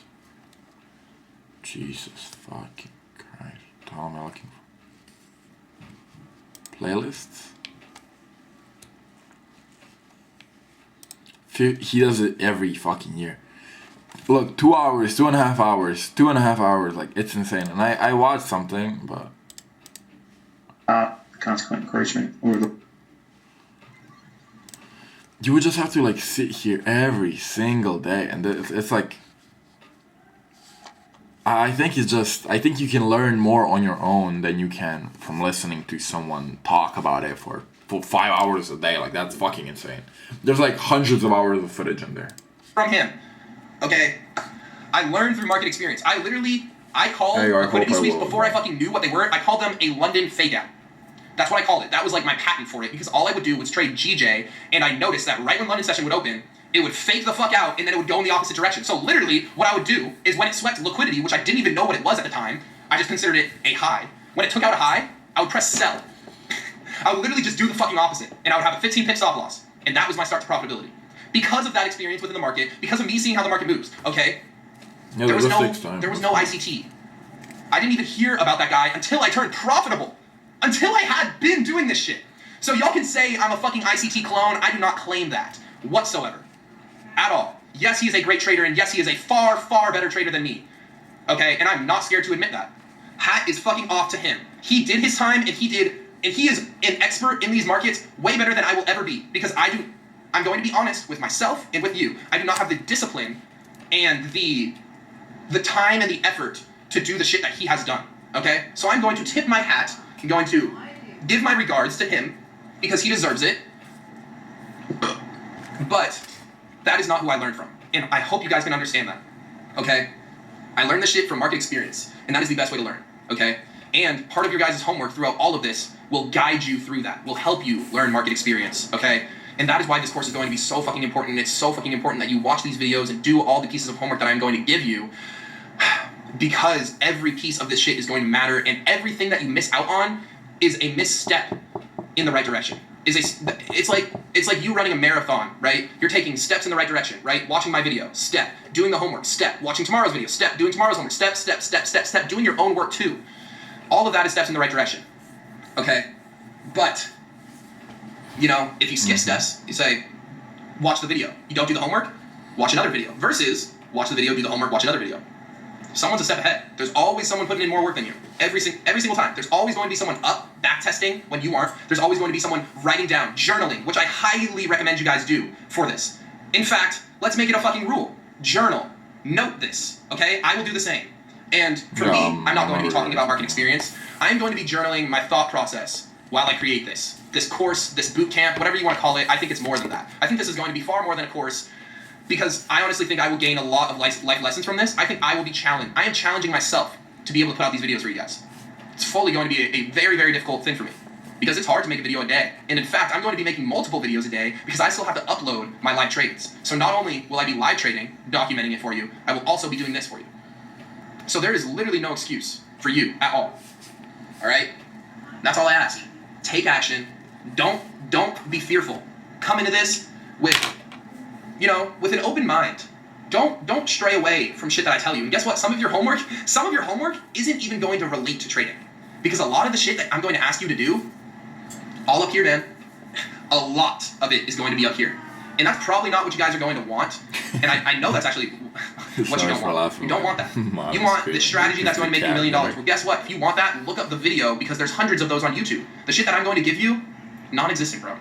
Jesus fucking Christ. What am I looking for? Playlists. He does it every fucking year. Look, 2 hours, 2.5 hours, 2.5 hours, like, it's insane. And I watched something, but... Consequent encouragement or the... You would just have to, like, sit here every single day, and it's like... I think it's just, I think you can learn more on your own than you can from listening to someone talk about it for 5 hours a day. Like, that's fucking insane. There's like hundreds of hours of footage in there. From him. Okay? I learned through market experience. I called liquidity sweeps before I fucking knew what they were. I called them a London fake out. That's what I called it. That was like my patent for it, because all I would do was trade GJ, and I noticed that right when London session would open, it would fake the fuck out, and then it would go in the opposite direction. So literally, what I would do is when it swept liquidity, which I didn't even know what it was at the time, I just considered it a high. When it took out a high, I would press sell. I would literally just do the fucking opposite, and I would have a 15 pip stop loss, and that was my start to profitability. Because of that experience within the market, because of me seeing how the market moves, okay? Yeah, there was no ICT. I didn't even hear about that guy until I turned profitable. Until I had been doing this shit. So y'all can say I'm a fucking ICT clone. I do not claim that whatsoever. At all. Yes, he is a great trader, and yes, he is a far, far better trader than me. Okay? And I'm not scared to admit that. Hat is fucking off to him. He did his time, and he is an expert in these markets way better than I will ever be. Because I'm going to be honest with myself and with you. I do not have the discipline and the time and the effort to do the shit that he has done. Okay? So I'm going to tip my hat. I'm going to give my regards to him because he deserves it. But that is not who I learned from. And I hope you guys can understand that. Okay? I learned this shit from market experience, and that is the best way to learn. Okay? And part of your guys' homework throughout all of this will guide you through that, will help you learn market experience. Okay? And that is why this course is going to be so fucking important. It's so fucking important that you watch these videos and do all the pieces of homework that I'm going to give you, because every piece of this shit is going to matter, and everything that you miss out on is a misstep in the right direction. It's like you running a marathon, right? You're taking steps in the right direction, right? Watching my video, step. Doing the homework, step. Watching tomorrow's video, step. Doing tomorrow's homework, step, step, step, step, step. Doing your own work too. All of that is steps in the right direction. Okay? But, you know, if you skip steps, you say, watch the video. You don't do the homework, watch another video. Versus, watch the video, do the homework, watch another video. Someone's a step ahead. There's always someone putting in more work than you. Every single time. There's always going to be someone up, back testing when you aren't. There's always going to be someone writing down, journaling, which I highly recommend you guys do for this. In fact, let's make it a fucking rule. Journal. Note this, okay? I will do the same. And for me, I'm not going to be talking about market experience. I am going to be journaling my thought process while I create this. This course, this boot camp, whatever you want to call it, I think it's more than that. I think this is going to be far more than a course, because I honestly think I will gain a lot of life lessons from this. I think I will be challenged. I am challenging myself to be able to put out these videos for you guys. It's fully going to be a very, very difficult thing for me, because it's hard to make a video a day. And in fact, I'm going to be making multiple videos a day because I still have to upload my live trades. So not only will I be live trading, documenting it for you, I will also be doing this for you. So there is literally no excuse for you at all. All right? That's all I ask. Take action. Don't be fearful. Come into this with, you know, with an open mind. Don't stray away from shit that I tell you. And guess what? Some of your homework isn't even going to relate to trading. Because a lot of the shit that I'm going to ask you to do, all up here, man, a lot of it is going to be up here. And that's probably not what you guys are going to want. And I know that's actually what you don't want. You don't want that. You want the strategy that's going to make you $1 million. Well, guess what? If you want that, look up the video, because there's hundreds of those on YouTube. The shit that I'm going to give you, non-existent, bro.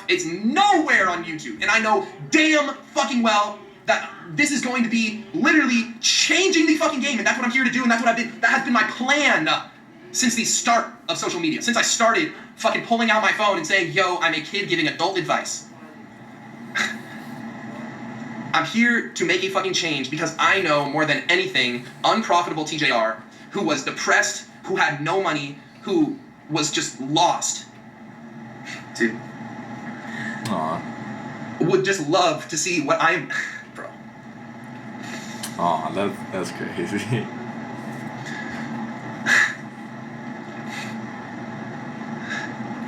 It's nowhere on YouTube. And I know damn fucking well that this is going to be literally changing the fucking game. And that's what I'm here to do. And that has been my plan since the start of social media. Since I started fucking pulling out my phone and saying, yo, I'm a kid giving adult advice. I'm here to make a fucking change, because I know more than anything, unprofitable TJR, who was depressed, who had no money, who was just lost. Dude. Aw. Would just love to see what I'm... Bro. Aw, that's crazy.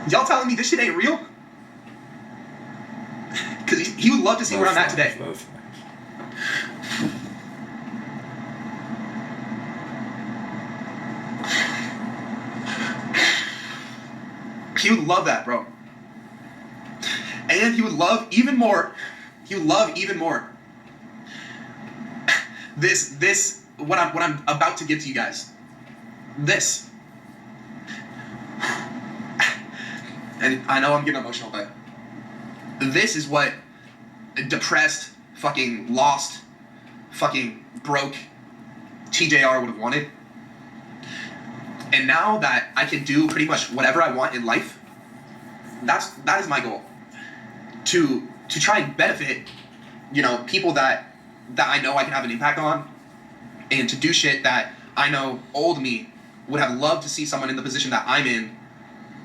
Y'all telling me this shit ain't real? Because he would love to see where I'm at today. That's nice. He would love that, bro. And he would love even more. This what I'm about to give to you guys. This. And I know I'm getting emotional, but this is what depressed, fucking lost, fucking broke TJR would have wanted. And now that I can do pretty much whatever I want in life, that is my goal. To try and benefit, you know, people that I know I can have an impact on, and to do shit that I know old me would have loved to see someone in the position that I'm in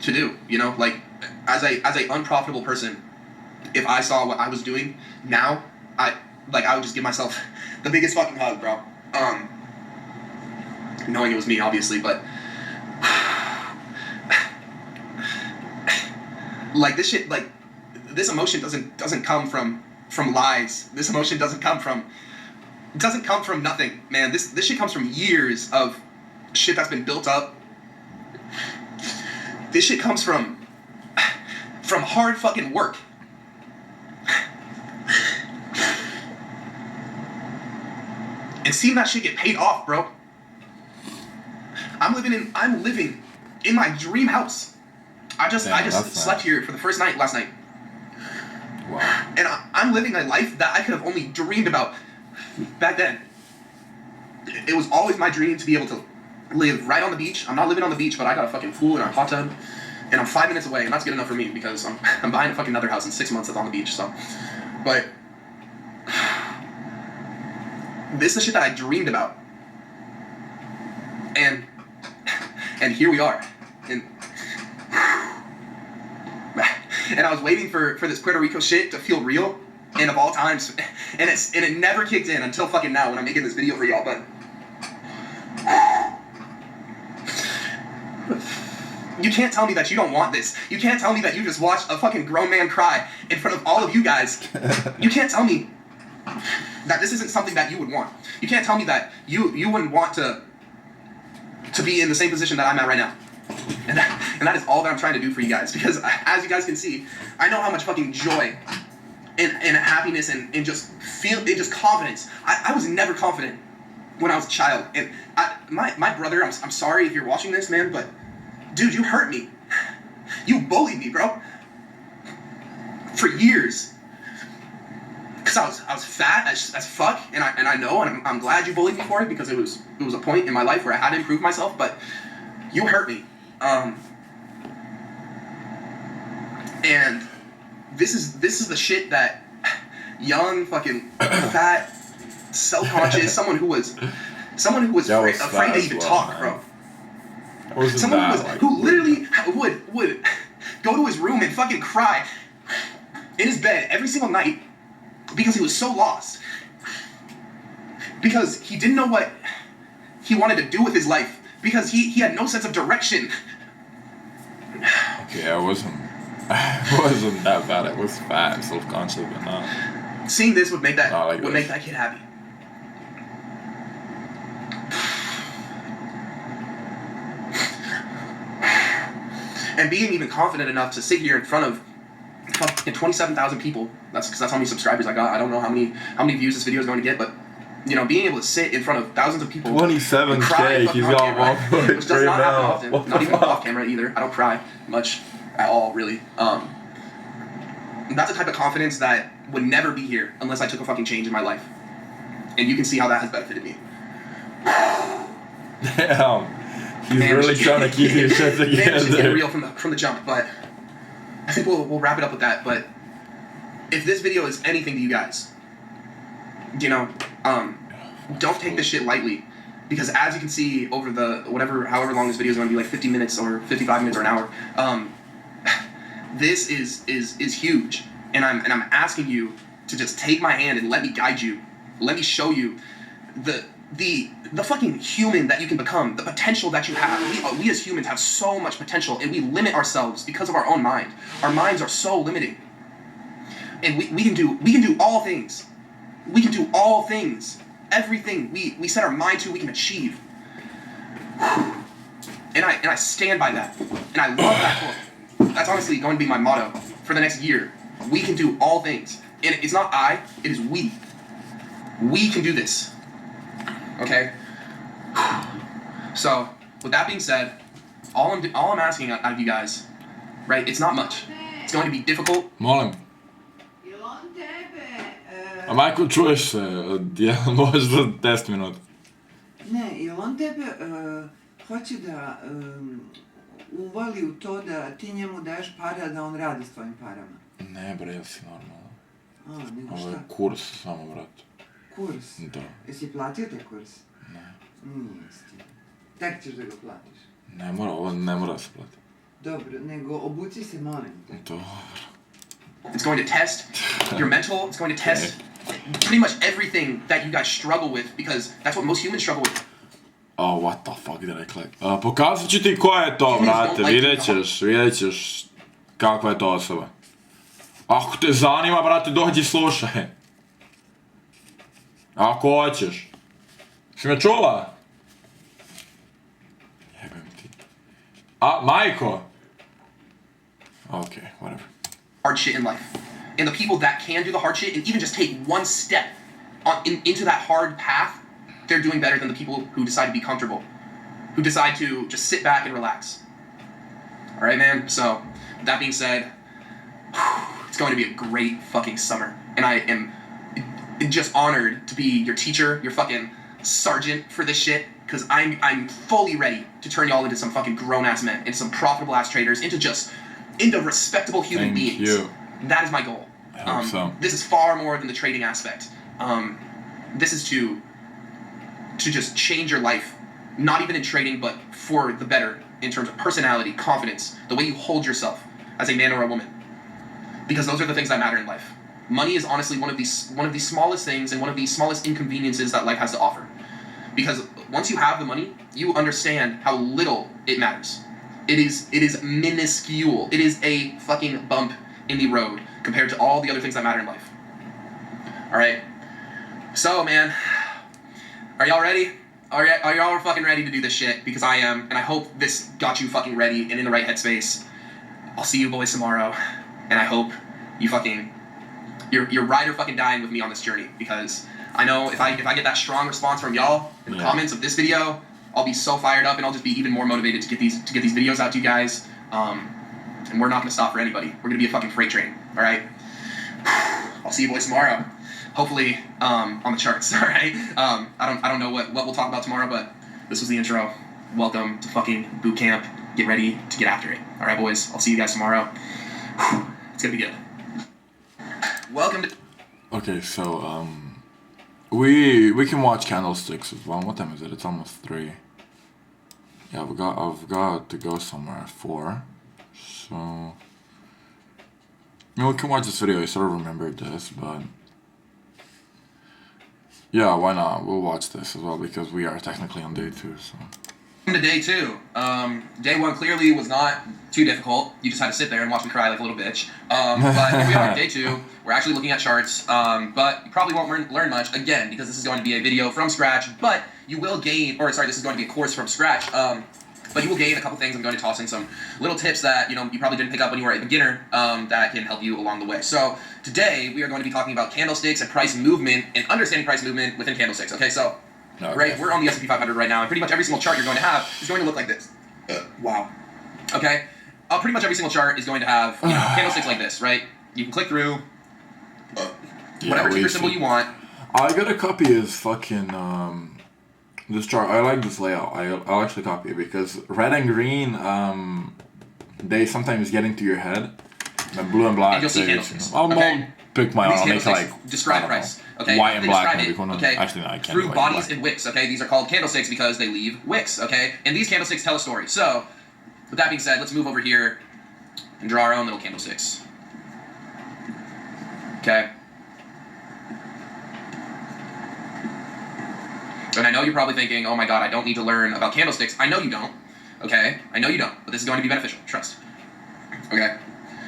to do, you know, like as a unprofitable person, if I saw what I was doing now, I would just give myself the biggest fucking hug, bro. Knowing it was me, obviously, but like this shit, like this emotion doesn't come from lies. This emotion doesn't come from nothing, man. This shit comes from years of shit that's been built up. This shit comes from hard fucking work. And seeing that shit get paid off, bro. I'm living in my dream house. I just slept here for the first night last night. Wow. And I'm living a life that I could have only dreamed about back then. It was always my dream to be able to live right on the beach. I'm not living on the beach, but I got a fucking pool and a hot tub, and I'm 5 minutes away, and that's good enough for me because I'm buying a fucking another house in 6 months that's on the beach. So, but this is the shit that I dreamed about, and here we are, and I was waiting for this Puerto Rico shit to feel real, and of all times, and it never kicked in until fucking now when I'm making this video for y'all, but you can't tell me that you don't want this. You can't tell me that you just watched a fucking grown man cry in front of all of you guys. You can't tell me that this isn't something that you would want. You can't tell me that you wouldn't want to be in the same position that I'm at right now. And that is all that I'm trying to do for you guys. Because as you guys can see, I know how much fucking joy and happiness and just confidence. I was never confident when I was a child. And my brother, I'm sorry if you're watching this, man, but dude, you hurt me. You bullied me, bro. For years. Because I was fat as fuck, and I know, and I'm glad you bullied me for it, because it was a point in my life where I had to improve myself, but you hurt me. And this is the shit that young, fucking, fat, self-conscious, someone who was afraid to even talk, bro. Someone who literally would go to his room and fucking cry in his bed every single night because he was so lost. Because he didn't know what he wanted to do with his life. Because he had no sense of direction. Okay, I wasn't that bad. I was fat and self-conscious, but not. Seeing this would make that make that kid happy. And being even confident enough to sit here in front of 27,000 people. That's because that's how many subscribers I got. I don't know how many views this video is going to get, but you know, being able to sit in front of thousands of people. 27K. He's got 1.3 which does not happen often. Not even off camera either. I don't cry much at all, really. That's a type of confidence that would never be here unless I took a fucking change in my life. And you can see how that has benefited me. Damn. He's really trying to keep his shit together. Man, it's getting real from the jump, but I think we'll wrap it up with that. But if this video is anything to you guys, you know, don't take this shit lightly, because as you can see over the however long this video is going to be, like 50 minutes or 55 minutes or an hour, this is huge, and I'm asking you to just take my hand and let me guide you, let me show you the fucking human that you can become, the potential that you have. We as humans have so much potential, and we limit ourselves because of our own mind. Our minds are so limiting, and we can do all things. We can do all things. Everything we set our mind to, we can achieve. And I stand by that. And I love that quote. That's honestly going to be my motto for the next year. We can do all things. And it's not I, it is we. We can do this. Okay? So, with that being said, all I'm asking out of you guys, right, it's not much. It's going to be difficult. Molim. A Michael čuješ se, možda 10 minuta. Ne, jel on tebe hoće da uvali u to da ti njemu daješ para da on radi s tvojim parama? Ne bre, jel si normalno? Nego Ovo je šta? kurs samo, brate. Kurs? Da. Jesi platio taj kurs? Ne. Nisi. Tek ćeš da ga platiš. Ne mora, ovo ne mora se plati. Dobro, nego obuci se, molim te. Dobro. It's going to test your mental. It's going to test pretty much everything that you guys struggle with, because that's what most humans struggle with. Oh, what the fuck did I click? Pokazat ću ti ko je to, brate, vidjet ćeš kakva je to osoba. Ako te zanima, brate, dođi slušaj. Ako hoćeš. Si me čula? Jebem ti. Majko! Okay, whatever. Hard shit in life. And the people that can do the hard shit and even just take one step into that hard path, they're doing better than the people who decide to be comfortable, who decide to just sit back and relax. All right, man? So, that being said, it's going to be a great fucking summer. And I am just honored to be your teacher, your fucking sergeant for this shit, because I'm fully ready to turn y'all into some fucking grown-ass men, into some profitable-ass traders, into respectable human beings. You. That is my goal. I hope so. This is far more than the trading aspect. This is to just change your life, not even in trading, but for the better in terms of personality, confidence, the way you hold yourself as a man or a woman. Because those are the things that matter in life. Money is honestly one of the smallest things and one of the smallest inconveniences that life has to offer. Because once you have the money, you understand how little it matters. It is minuscule. It is a fucking bump in the road compared to all the other things that matter in life. All right. So, man, are y'all ready? Are y'all fucking ready to do this shit? Because I am, and I hope this got you fucking ready and in the right headspace. I'll see you boys tomorrow, and I hope you fucking you're ride or fucking dying with me on this journey, because I know if I get that strong response from y'all in the comments of this video, I'll be so fired up and I'll just be even more motivated to get these videos out to you guys. And we're not gonna stop for anybody. We're gonna be a fucking freight train. All right. I'll see you boys tomorrow. Hopefully on the charts. All right. I don't know what we'll talk about tomorrow, but this was the intro. Welcome to fucking boot camp. Get ready to get after it. All right, boys. I'll see you guys tomorrow. It's gonna be good. Welcome to. Okay, so we can watch candlesticks as well. What time is it? It's almost 3. Yeah, I've got to go somewhere at 4. So I mean, we can watch this video. I sort of remembered this, but yeah, why not? We'll watch this as well because we are technically on day 2. So. To day 2. Day 1 clearly was not too difficult. You just had to sit there and watch me cry like a little bitch. But here we are on day 2. We're actually looking at charts, but you probably won't learn much, again, because this is going to be a video from scratch, but you will gain, this is going to be a course from scratch, but you will gain a couple things. I'm going to toss in some little tips that, you probably didn't pick up when you were a beginner, that can help you along the way. So today, we are going to be talking about candlesticks and price movement, and understanding price movement within candlesticks, okay? So, right, we're on the S&P 500 right now, and pretty much every single chart you're going to have is going to look like this. Wow. Okay? Pretty much every single chart is going to have, candlesticks like this, right? You can click through whatever ticker symbol you want. I gotta copy his fucking this chart. I like this layout. I'll actually copy it because red and green they sometimes get into your head. And blue and black. And you'll see candlesticks. I'll pick my own. I'll make it like describe price. Okay. White and black. Maybe. Okay. Actually, no, I can't. Through bodies and wicks. Okay. These are called candlesticks because they leave wicks. Okay. And these candlesticks tell a story. So, with that being said, let's move over here and draw our own little candlesticks. Okay. And I know you're probably thinking, oh my god, I don't need to learn about candlesticks. I know you don't. Okay? I know you don't. But this is going to be beneficial. Trust. Okay?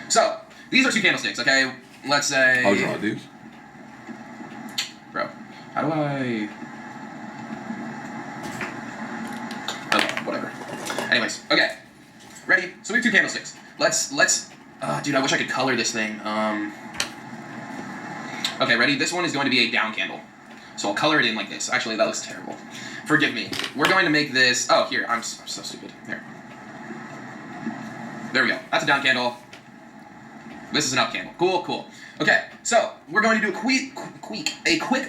So, these are 2 candlesticks, okay? Let's say... I'll draw these. Bro, how do I... Okay, whatever. Anyways, okay. Ready? So we have 2 candlesticks. Let's dude, I wish I could color this thing. Okay, ready? This one is going to be a down candle. So I'll color it in like this. Actually, that looks terrible. Forgive me. We're going to make this... Oh, here. I'm so stupid. Here. There we go. That's a down candle. This is an up candle. Cool, cool. Okay, so we're going to do a quick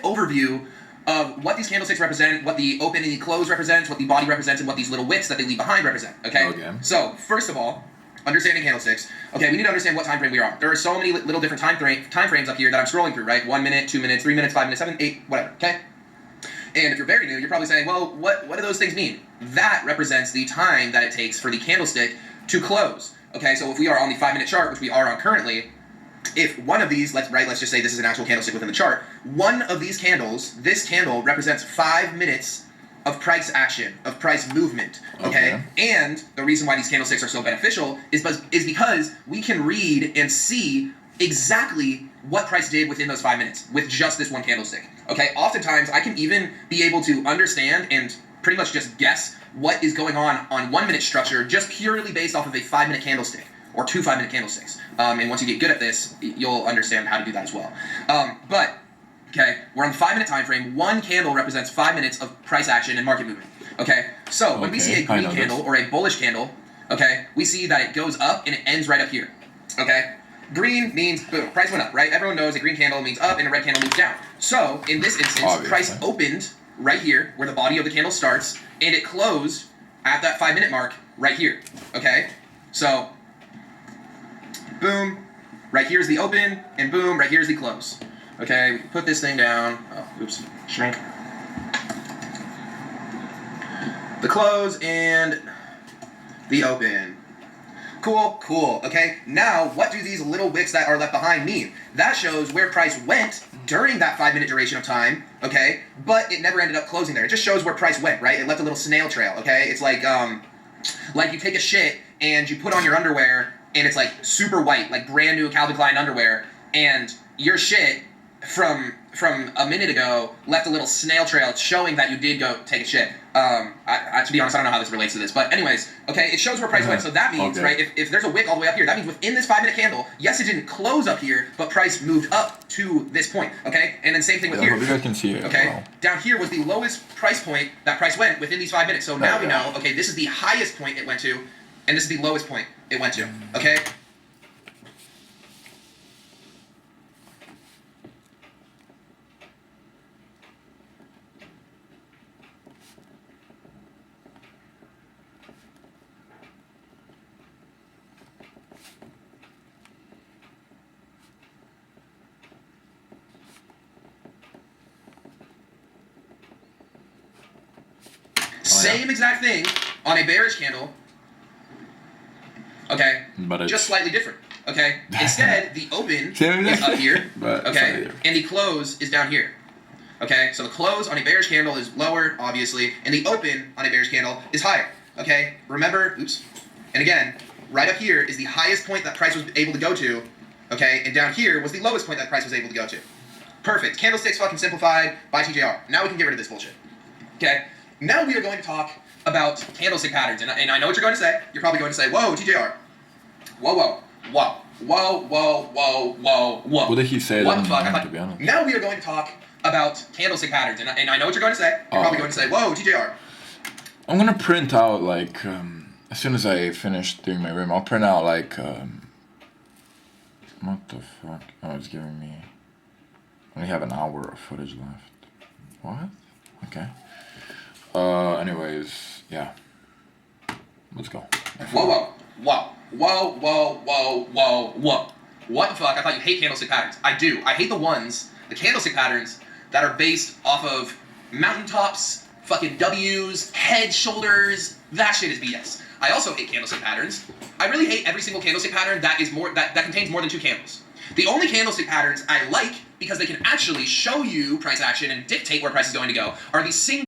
overview of what these candlesticks represent, what the open and the close represents, what the body represents, and what these little wicks that they leave behind represent. Okay. So first of all, understanding candlesticks. Okay, we need to understand what time frame we are on. There are so many little different time frames up here that I'm scrolling through. Right, 1 minute, 2 minutes, 3 minutes, 5 minutes, 7, 8, whatever. Okay. And if you're very new, you're probably saying, well, what do those things mean? That represents the time that it takes for the candlestick to close. Okay, so if we are on the 5-minute chart, which we are on currently, if one of these, let's just say this is an actual candlestick within the chart, one of these candles, this candle represents 5 minutes of price action, of price movement, okay? And the reason why these candlesticks are so beneficial is because we can read and see exactly what price did within those 5 minutes with just this one candlestick, okay? Oftentimes, I can even be able to understand and pretty much just guess what is going on 1 minute structure just purely based off of a 5-minute candlestick or 2 5-minute candlesticks. And once you get good at this, you'll understand how to do that as well. Okay, we're on the 5-minute time frame. One candle represents 5 minutes of price action and market movement. Okay, so when we see a green candle or a bullish candle, okay, we see that it goes up and it ends right up here. Okay, green means boom, price went up, right? Everyone knows a green candle means up and a red candle moves down. So in this instance, price opened right here where the body of the candle starts, and it closed at that 5-minute mark right here. Okay, so boom, right here's the open, and boom, right here's the close. Okay, we can put this thing down. Oh, oops, shrink. The close and the open. Cool. Okay, now what do these little wicks that are left behind mean? That shows where price went during that 5-minute duration of time, okay, but it never ended up closing there. It just shows where price went, right? It left a little snail trail, okay? It's like you take a shit and you put on your underwear and it's like super white, like brand new Calvin Klein underwear, and your shit from a minute ago left a little snail trail showing that you did go take a shit. To be honest, I don't know how this relates to this, but anyways, okay, it shows where price went. So that means, right, if there's a wick all the way up here, that means within this 5-minute candle, yes, it didn't close up here, but price moved up to this point, okay? And then same thing with here. I hope you guys can see it. Okay, down here was the lowest price point that price went within these 5 minutes. So now we know, okay, this is the highest point it went to, and this is the lowest point it went to, okay? Same exact thing on a bearish candle, okay, but just slightly different, okay? Instead, the open is up here, okay, and the close is down here, okay? So the close on a bearish candle is lower, obviously, and the open on a bearish candle is higher, okay? Remember, oops, and again, right up here is the highest point that price was able to go to, okay, and down here was the lowest point that price was able to go to. Perfect. Candlesticks fucking simplified by TJR. Now we can get rid of this bullshit, okay? Now we are going to talk about candlestick patterns, and I know what you're going to say. You're probably going to say, whoa, TJR. Whoa. What did he say? What the fuck? To be honest. Now we are going to talk about candlestick patterns, and I know what you're going to say. You're probably going to say, whoa, TJR. I'm going to print out, like, as soon as I finish doing my rim, I'll print out, like, what the fuck? Oh, it's giving me, I only have an hour of footage left. What? Okay. Anyways, yeah. Let's go. Whoa. What the fuck? I thought you hate candlestick patterns. I do. I hate the candlestick patterns that are based off of mountaintops, fucking W's, head, shoulders. That shit is BS. I also hate candlestick patterns. I really hate every single candlestick pattern that contains more than 2 candles. The only candlestick patterns I like, because they can actually show you price action and dictate where price is going to go, are these single